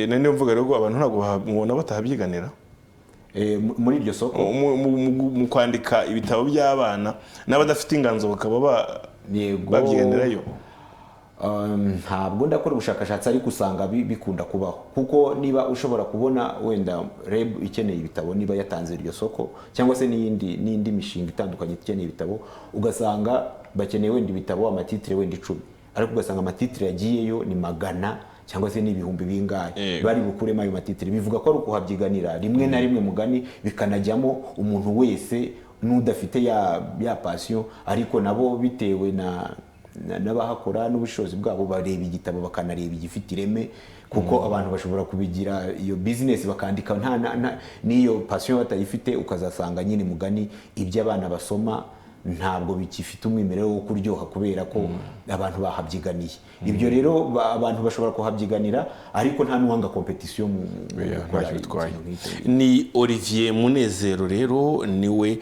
None mvuga rero abantu ntabwo mubona batahabyiganira muri iryo soko mu kwandika ibitabo by'abana n'abadafite inganzo bakaba babyiganirayo. Ntabwo ndakora ubushakashatsi, ariko usanga bikunda kubaho, kuko niba ushobora kubona wenda REB ikeneye ibitabo, niba yatanze iryo soko cyangwa se n'indi mishinga itandukanye ikeneye ibitabo, ugasanga bakeneye wenda ibitabo amatitire wenda 10, ariko ugasanga amatitire yagiyeyo ni 100 cyangwa se n'ibihumbi bingahe, bari bukuremo ayo matitire. Bivuga ko ari ukuhabyiganira rimwe na rimwe mugani, bikanajyamo umuntu wese n'udafite ya passion, ariko nabo bitewe n'abahakora n'ubushobozi bwabo bareba igitabo bakanareba igifite ireme, kuko abantu bashobora kubigira iyo business bakandika n'iyo passion batayifite, ukazasanga nyine mugani ibyo abana basoma ntabwo bikifite umwimerere wo kuryoha kubera ko abantu bahabyiganiye. Ibyo rero abantu bashobora kuhabyiganira, ariko nta nuwanga competition mu gukora. Ni Olivier Munezero rero niwe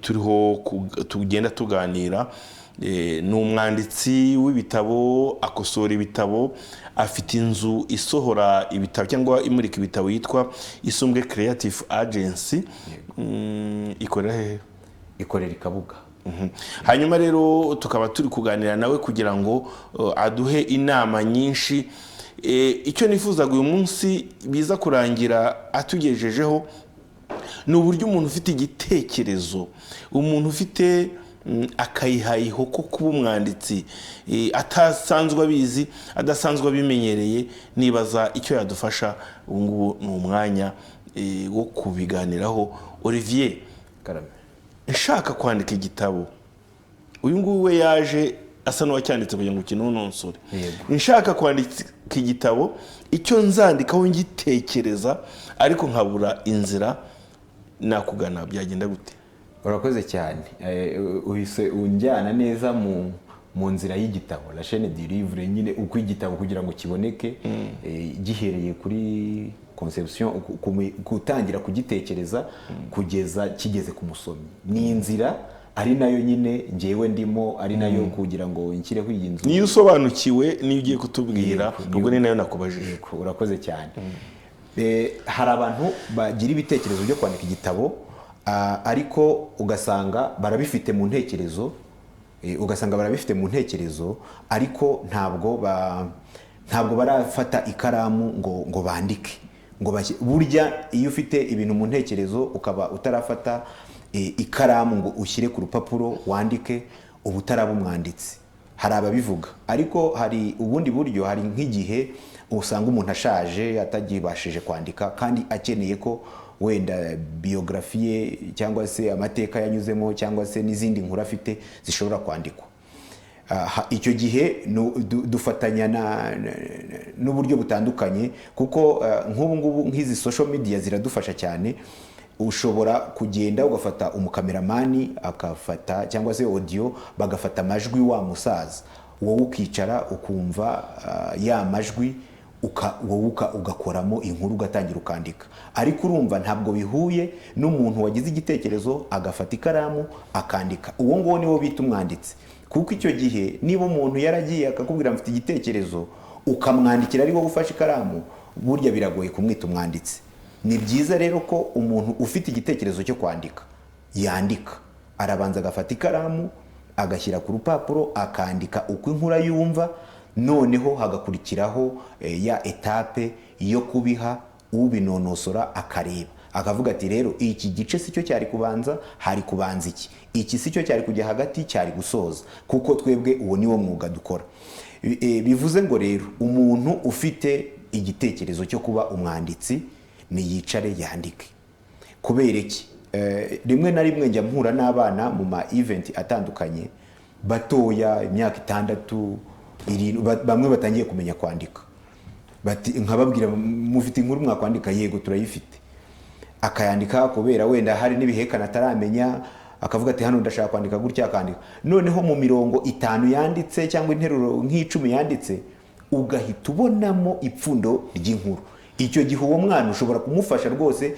turiho tugenda tuganira. Ni umwanditsi w'ibitabo, akosora ibitabo, afite inzu isohora ibitabo cyangwa imurika ibitabo yitwa Isumbwe Creative Agency. Ikorera hehe? Ikorera i Kabuga. Hanyuma rero tukaba turi kuganira nawe kugira ngo aduhe inama nyinshi. Icyo nifuzaga uyu munsi biza kurangira atugejejeho ni uburyo umuntu ufite igitekerezo, umuntu ufite akayihayiho ko kuba umwanditsi, atasanzwe abizi, adasanzwe abimenyereye, nibaza icyo yadufasha. Ubu ngubu ni umwanya wo kubiganiraho. Olivier, nshaka kwandika igitabo, uyu nguyu we yaje asa n'uwacyanditse kugira ngo kinononsore. Nshaka kwandika igitabo, icyo nzandikaho ngitekereza, ariko nkabura inzira nakugana, byagenda gute? Urakoze cyane, uhise unjyana neza mu nzira y'igitabo, la chaîne du livre, nyine uko igitabo kugira ngo kiboneke, gihereye kuri conception, gutangira kugitekereza kugeza kigeze ku musomyi. Ni inzira ari nayo nyine ngewe ndimo, ari nayo kugira ngo nshyireho iyi nzu. Niyo usobanukiwe niyo ugiye kutubwira, ubwo ni nayo nakubajije. Urakoze cyane. Hari abantu bagira ibitekerezo byo kwandika igitabo, ariko ugasanga barabifite mu ntekerezo, ariko ntabwo barafata ikaramu ngo bandike. Burya iyo ufite ibintu mu ntekerezo ukaba utarafata ikaramu ngo ushyire ku rupapuro wandike, uba utaraba umwanditsi. Hari ababivuga, ariko hari ubundi buryo. Hari nk'igihe usanga umuntu ashaje atagibashije kwandika, kandi akeneye ko wenda biography ye cyangwa se amateka yanyuzemo cyangwa se n'izindi nkuru afite zishobora kwandikwa. Icyo gihe dufatanya n'uburyo butandukanye, kuko nk'ubu ngubu nk'izi social media ziradufasha cyane. Ushobora kugenda ugafata umukameramani akafata, cyangwa se audio bagafata amajwi wa musaza, wowe ukicara ukumva ya majwi wowe ugakoramo inkuru ugatangira ukandika. Ariko urumva ntabwo bihuye n'umuntu wagize igitekerezo agafata ikaramu akandika. Uwo nguwo niwo bita umwanditsi, kuko icyo gihe niba umuntu yaragiye akakubwira mfite igitekerezo ukamwandikira ari wowe ufashe ikaramu, burya biragoye kumwita umwanditsi. Ni byiza rero ko umuntu ufite igitekerezo cyo kwandika yandika, arabanza agafata ikaramu agashyira ku rupapuro akandika uko inkuru yumva, noneho hagakurikiraho ya etape yo kubiha ubinonosora akareba, akavuga ati rero iki gice sicyo cyari kubanza, hari kubanza iki sicyo cyari kujya hagati, cyari gusoza, kuko twebwe uwo niwo mwuga dukora. Bivuze ngo rero umuntu ufite igitekerezo cyo kuba umwanditsi niyicare yandike. Kubera iki? Rimwe na rimwe njya mpura n'abana mu ma event atandukanye batoya, imyaka 6, bamwe batangiye kumenya kwandika, bati nkababwira mufite inkuru mwakwandika? Yego turayifite. Akayandika kubera wenda hari n'ibihekana ataramenya, akavuga ati hano ndashaka kwandika gutya, akandika. Noneho mu mirongo 5 yanditse cyangwa interuro nk'10 yanditse, ugahita ubonamo ipfundo ry'inkuru. Icyo gihe uwo mwana ushobora kumufasha rwose,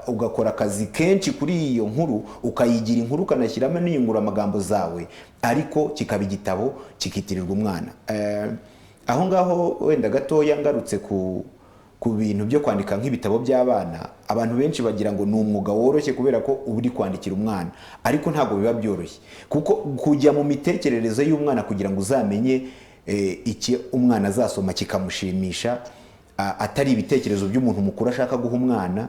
ugakora akazi kenshi kuri iyo nkuru, ukayigira inkuru, ukanashyiramo n'inyungura amagambo zawe, ariko kikaba igitabo kikitirirwa umwana. Aho ngaho wenda gatoya ngarutse ku bintu byo kwandika nk'ibitabo by'abana, abantu benshi bagira ngo ni umwuga woroshye kubera ko uba uri kwandikira umwana, ariko ntabwo biba byoroshye, kuko kujya mu mitekerereze y'umwana kugira ngo uzamenye iki umwana azasoma kikamushimisha, atari ibitekerezo by'umuntu mukuru ashaka guha umwana,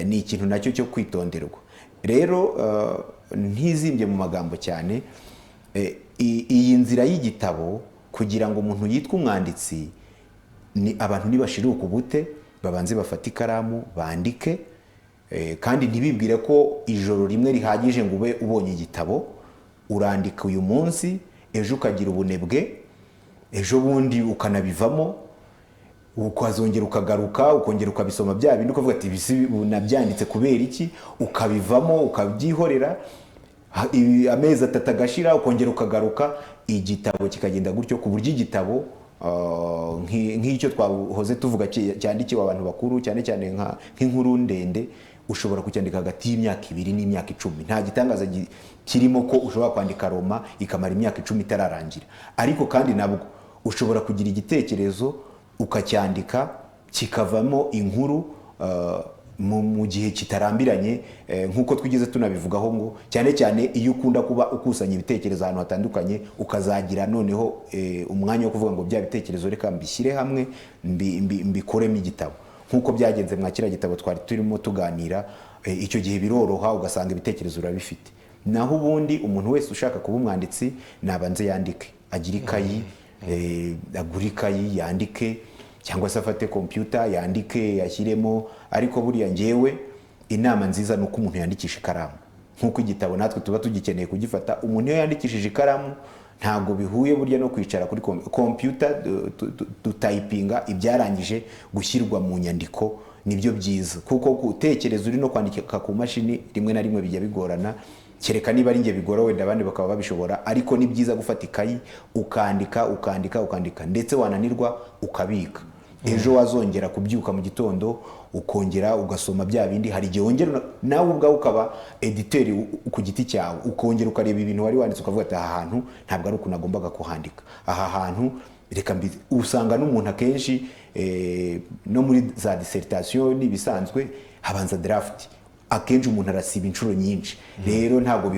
ni ikintu nacyo cyo kwitonderwa. Rero ntizimbye mu magambo cyane, iyi nzira y'igitabo kugira ngo umuntu yitwe umwanditsi, ni abantu nibashiruka ubute babanze bafata ikaramu bandike, kandi ntibibwire ko ijoro rimwe rihagije ngo ube ubonye igitabo. Urandika uyu munsi, ejo ukagira ubunebwe, ejo bundi ukanabivamo, ukazongera ukagaruka ukongera ukabisoma bya bindi ukavuga ati bisi nabyanditse kubera iki, ukabivamo ukabyihorera, amezi 3 agashira ukongera ukagaruka, igitabo kikagenda gutyo, ku buryo igitabo nk'icyo twahoze tuvuga cyandikiwe abantu bakuru, cyane cyane nk'inkuru ndende, ushobora kucyandika hagati y'imyaka 2 n'imyaka 10. Nta gitangaza kirimo ko ushobora kwandika Roma ikamara imyaka 10 itararangira, ariko kandi nabwo ushobora kugira igitekerezo ukacyandika kikavamo inkuru mu gihe kitarambiranye, nk'uko twigeze tunabivugaho ngo cyane cyane iyo ukunda kuba ukusanya ibitekerezo ahantu hatandukanye, ukazagira noneho umwanya wo kuvuga ngo bya bitekerezo reka mbishyire hamwe mbikoremo igitabo, nk'uko byagenze mwa kiriya gitabo twari turimo tuganira. Icyo gihe biroroha ugasanga ibitekerezo urabifite. Naho ubundi umuntu wese ushaka kuba umwanditsi nabanze yandike, agira ikayi, agura ikayi yandike, cyangwa se afate computer yandike yashyiremo. Ariko buriya ngewe inama nziza nuko umuntu yandikisha ikaramu, nkuko igitabo natwe tuba tugikeneye kugifata. Umuntu iyo yandikishije ikaramu ntago bihuye burya no kwicara kuri computer typinga ibyarangije gushyirwa mu nyandiko. Nibyo byiza, kuko gutekereza uri no kwandika ku mashini rimwe na rimwe bijya bigorana, kereka niba ari nge bigora wenda abandi bakaba babishobora. Ariko ni byiza gufata ikayi ukandika, ndetse wananirwa ukabika. Ejo wazongera kubyuka mu gitondo ukongera ugasoma bya bindi. Hari igihe wongera nawe ubwawe ukaba editeur ku giti cyawe, ukongera ukareba ibintu wari wanditse ukavuga ati aha hantu ntabwo ari uko nagombaga kuhandika, aha hantu reka usanga n'umuntu akenshi no muri za dissertation nibisanzwe habanza draft, akenshi umuntu arasiba inshuro nyinshi. Rero ntabwo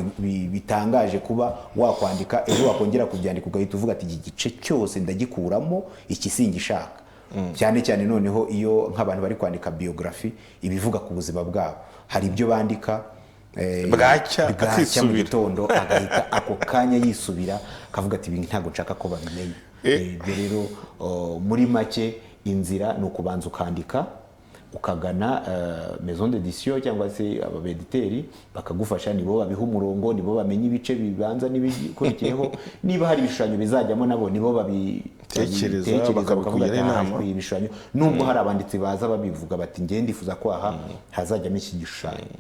bitangaje kuba wakwandika ejo wakongera kubyandika ugahita uvuga ati iki gice cyose ndagikuramo, iki singishaka. Cyane cyane noneho iyo nk'abantu bari kwandika biography ibivuga ku buzima bwabo, hari ibyo bandika bwacya mu gitondo agahita ako kanya yisubira akavuga ati ibi ntabwo nshaka ko babimenye. Rero muri make inzira ni ukubanza ukandika, ukagana maison d'édition cyangwa se ababediteri bakagufasha, nibo babiha umurongo, nibo bamenya ibice bibanza n'ibikurikiyeho. Niba hari ibishushanyo bizajyamo nabo nibo babitekereza bakavuga inama ibishushanyo. Nubwo hari abanditsi baza babivuga bati ngiye ndifuza ko aha hazajyamo iki gishushanyo.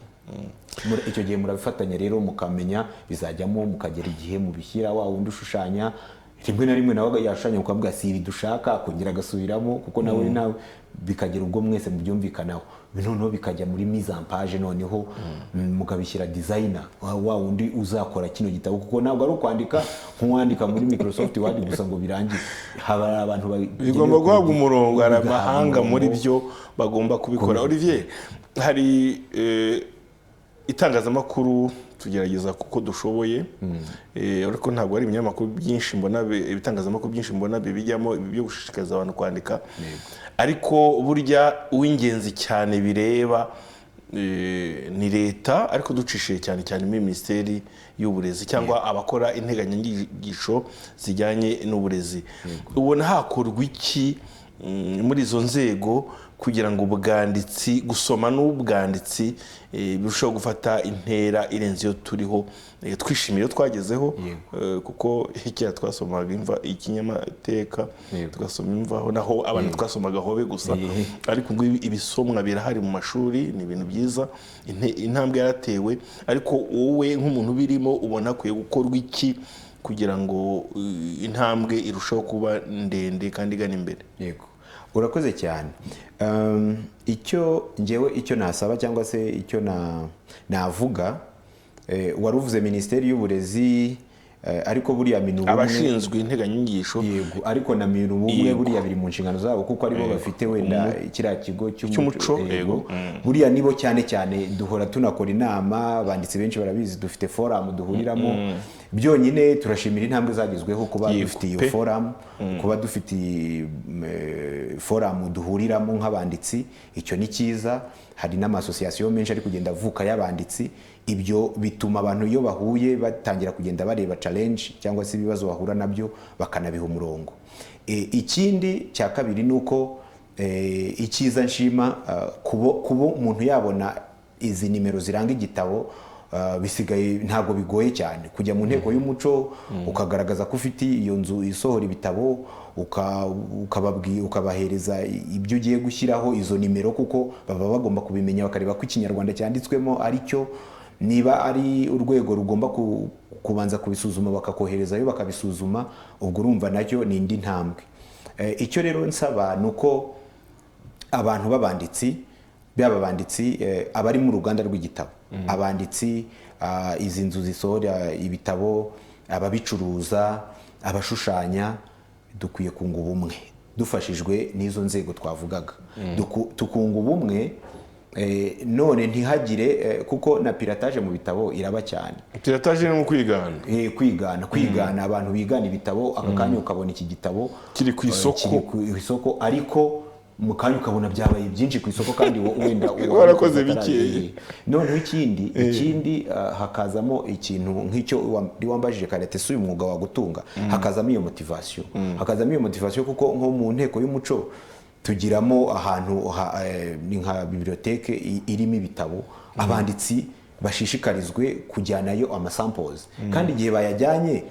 Icyo gihe murabifatanya rero mukamenya bizajyamo, mukagera igihe mubishyira wa wundi ushushanya rimwe na rimwe nawe yashanya ukavuga si ibi dushaka kongera agasubiramo kuko nawe bikagera ubwo mwese mubyumvikanaho noneho bikajya muri mise en page noneho mukabishyira designer wa wundi uzakora kino gitabo kuko ntabwo ari ukwandika nk'uwandika muri Microsoft Word gusa ngo birangize haba abantu bigomba guhabwa umurongo hari abahanga muri byo bagomba kubikora. Olivier, hari itangazamakuru tugerageza kuko dushoboye ariko ntabwo ari ibinyamakuru byinshi mbona ibitangazamakuru byinshi mbona bijyamo byo gushishikariza abantu kwandika ariko burya uw'ingenzi cyane bireba ni leta ariko ducishije cyane cyane muri Minisiteri y'Uburezi cyangwa abakora integanyanyigisho zijyanye n'uburezi. Ubona hakorwa iki muri izo nzego kugira ngo ubwanditsi gusoma n'ubwanditsi birushaho gufata intera irenze iyo turiho twishimiye iyo twagezeho kuko ikiya twasomaga ikinyamateka tugasoma imvaho naho abantu twasomaga hobe gusa ariko ubwo ibisomwa birahari mu mashuri ni ibintu byiza intambwe yaratewe ariko wowe nk'umuntu birimo ubona akwiye gukorwa iki kugira ngo intambwe irushaho kuba ndende kandi igana imbere? Yego, urakoze cyane. Icyo nasaba cyangwa se icyo navuga waruvuze Minisiteri y'Uburezi ariko buriya minubumwe abashinzwe integanyanyigisho yego ariko na minubumwe buriya biri mu nshingano zabo kuko aribo bafite wenda kiriya kigo cy'umuco yego buriya nibo cyane cyane duhora tunakora inama banditse benshi barabizi dufite forum duhuriramo byonyine turashimira intambwe zagezweho kuba dufite iyo forum kuba dufite forum duhuriramo nk'abanditsi icyo ni cyiza hari n'amasosiyasiyo menshi ari kugenda avuka y'abanditsi ibyo bituma abantu iyo bahuye batangira kugenda bareba challenge cyangwa se ibibazo bahura nabyo bakanabiha umurongo. Ikindi cya kabiri nuko icyiza nshima kubo umuntu yabona izi nimero ziranga igitabo bisigaye ntago bigoye cyane kujya mu nteko y'umuco ukagaragaza ko ufite iyo nzu isohora ibitabo ukabahereza ibyo ugiye gushyiraho izo nimero kuko baba bagomba kubimenya bakareba ko ikinyarwanda cyanditswemo aricyo niba ari urwego rugomba kubanza kubisuzuma bakakoherezayo bakabisuzuma ubwo urumva nacyo ni indi ntambwe. Icyo rero nsaba nuko abantu babanditsi by'abanditsi abari mu ruganda rw'igitabo abanditsi izi nzu zisohora ibitabo ababicuruza abashushanya dukwiye kunga ubumwe dufashijwe n'izo nzego twavugaga tukunga ubumwe none ntihagire kuko na piratage mu bitabo iraba cyane. Piratage ni kwigana abantu bigana ibitabo akakanya ukabona iki gitabo kiri ku isoko ariko mu kanya ukabona byabaye byinshi ku isoko kandi wenda warakoze bikeye. Noneho ikindi hakazamo ikintu nk'icyo wambajije karate si umwuga wagutunga hakazamo iyo motivation kuko nko mu nteko y'umuco tugiramo ahantu ni nka biblioteke irimo ibitabo abanditsi bashishikarizwe kujyanayo amasamples kandi igihe bayajyanye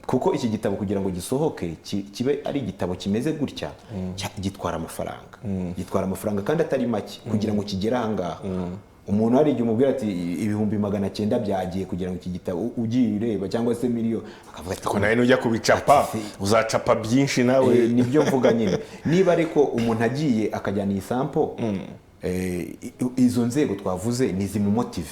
kuko iki gitabo kugira ngo gisohoke kibe ari igitabo kimeze gutya gitwara amafaranga kandi atari make kugira ngo kigere aha ngaha umuntu hari igihe umubwira ati 900 byagiye kugira ngo iki gitabo ugiye ureba cyangwa se miliyoni akavuga ati ko nawe nujya kubicapa uzacapa byinshi nawe nibyo mvuga nyine niba ariko umuntu agiye akajyana iyi sample izo nzego twavuze ni zimumotive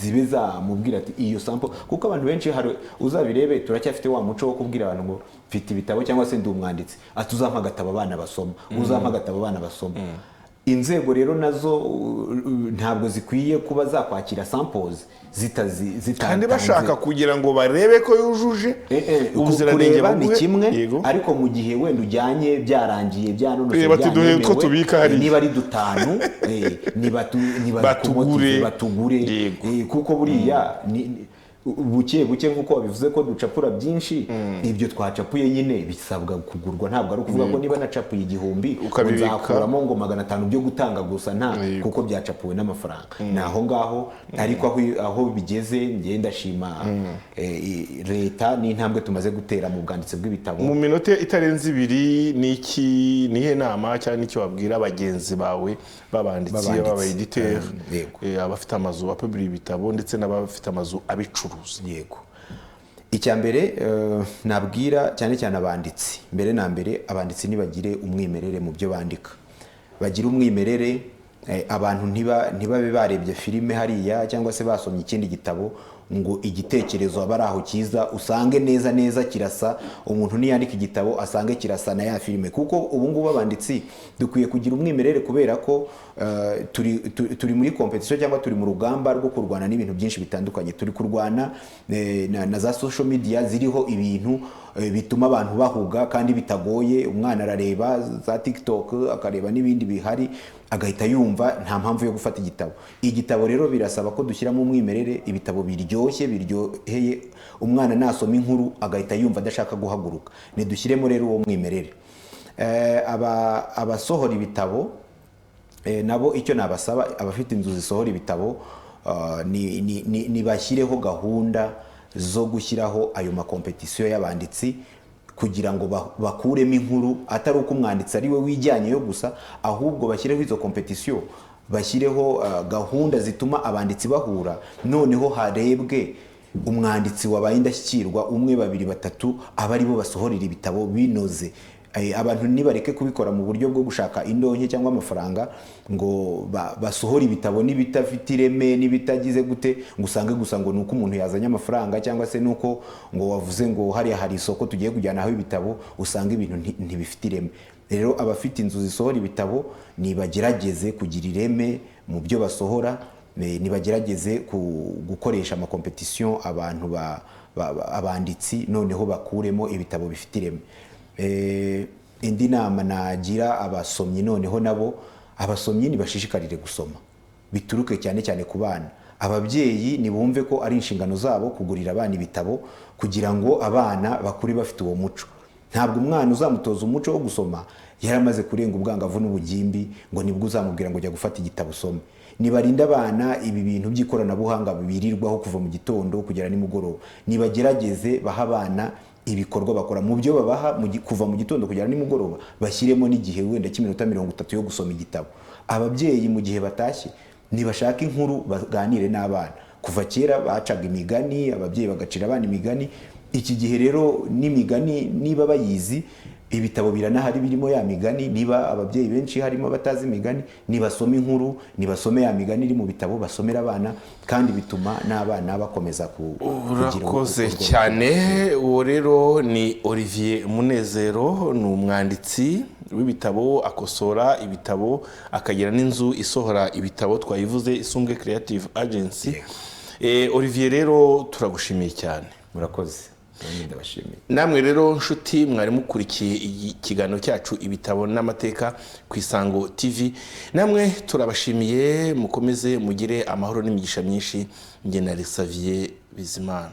zibe zamubwira ati iyo sample kuko abantu benshi hari uzabirebe turacyafite wa muco wo kubwira abantu ngo mfite ibitabo cyangwa se ndi umwanditsi atuzampa agatabo abana basoma uzampa agatabo abana basoma. Inzego rero nazo ntabwo zikwiye kuba zakwakira samples kandi bashaka kugira ngo barebe ko yujuje ubuziranenge ni kimwe ariko mu gihe wenda ujyanye byarangiye byanonose niba ari dutanu batugure kuko buriya buke nkuko babivuze ko ducapura byinshi ibyo twacapuye nyine bisabwa kugurwa ntabwo ari ukuvuga ko niba nacapuye 1000 nzakuramo ngo 500 byo gutanga gusa nta kuko byacapuwe n'amafaranga naho ngaho ariko aho bigeze ngenda shima leta n'intambwe tumaze gutera mu bwanditse bw'ibitabo. Mu minota itarenze 2 nihe nama cyane nicyo babwira abagenzi bawe babanditsi b'abayediteur abafite amazu bapublish ibitabo ndetse n'abafite amazu abicuru yego icya mbere nabwira cyane cyane abanditsi, mbere na mbere abanditsi nibagire umwimerere mu byo bandika, bagira umwimerere. Abantu ntibabe barebye filime hariya cyangwa se basomye ikindi gitabo ngo igitekerezo aba ari aho kiza usange neza neza kirasa, umuntu niyandika igitabo asange kirasa na ya filime. Kuko ubu ngubu abanditsi dukwiye kugira umwimerere, kubera ko turi muri competition cyangwa turi mu rugamba rwo kurwana n'ibintu byinshi bitandukanye. Turi kurwana na za social media ziriho ibintu bituma abantu bahuga kandi bitagoye. Umwana arareba za TikTok akareba n'ibindi bihari agahita yumva nta mpamvu yo gufata igitabo rero birasaba ko dushyiramo umwimerere, ibitabo biryoheye umwana nasoma inkuru agahita yumva adashaka guhaguruka. Nidushyiremo rero uwo mwimerere. Abasohora ibitabo nabo icyo nabasaba, abafite inzu zisohora ibitabo nibashyireho gahunda zo gushyiraho ayo makompetisiyo y'abanditsi, kugira ngo bakuremo inkuru atari uko umwanditsi ari we wijyanyeyo gusa, ahubwo bashyireho izo kompetisiyo, bashyireho gahunda zituma abanditsi bahura, noneho harebwe umwanditsi wabaye indashyikirwa, umwe, babiri, batatu, aba ari bo basohorera ibitabo binoze. Abantu nibareke kubikora mu buryo bwo gushaka indonke cyangwa amafaranga, ngo basohora ibitabo n'ibitafite ireme n'ibitagize gute, ngo usange gusa ngo nuko umuntu yazanye amafaranga, cyangwa se nuko ngo wavuze ngo hariya hari isoko tugiye kujyanaho ibitabo, usanga ibintu ntibifite ireme. Rero abafite inzu zisohora ibitabo nibagerageze kugira ireme mu byo basohora, nibagerageze gukoresha amakompetisiyo abantu abanditsi, noneho bakuremo ibitabo bifite ireme. Indi nama nagira abasomyi, noneho nabo abasomyi nibashishikarire gusoma, bituruke cyane cyane ku bana. Ababyeyi nibumve ko ari inshingano zabo kugurira abana ibitabo, kugira ngo abana bakure bafite uwo muco. Ntabwo umwana uzamutoza umuco wo gusoma yaramaze kurenga ubwangavu n'ubugimbi ngo nibwo uzamubwira ngo jya gufata igitabo usome. Nibarinda abana ibi bintu by'ikoranabuhanga birirwaho kuva mu gitondo kugera nimugoroba. Nibagerageze baha abana ibikorwa bakora mu byo babaha kuva mu gitondo kugera nimugoroba, bashyiremo n'igihe wenda cy'iminota 30 yo gusoma igitabo. Ababyeyi mu gihe batashye nibashaka inkuru baganire n'abana. Kuva kera bacaga imigani, ababyeyi bagacira abana imigani. Iki gihe rero n'imigani niba bayizi, ibitabo biranahari birimo ya migani. Niba ababyeyi benshi harimo batazi imigani, nibasoma inkuru, nibasome ya migani iri mu bitabo, basomera abana, kandi bituma n'abana bakomeza kugira. Urakoze cyane. Uwo rero ni Olivier Munezero, ni umwanditsi w'ibitabo, akosora ibitabo, akagira n'inzu isohora ibitabo twayivuze, Isumbwe Creative Agency. Olivier rero turagushimiye cyane. Murakoze. Namwe rero nshuti mwari mukurikiye ikiganiro cyacu ibitabo n'amateka ku Isango TV, namwe turabashimiye, mukomeze mugire amahoro n'imigisha myinshi. Nge na Xavier Bizimana.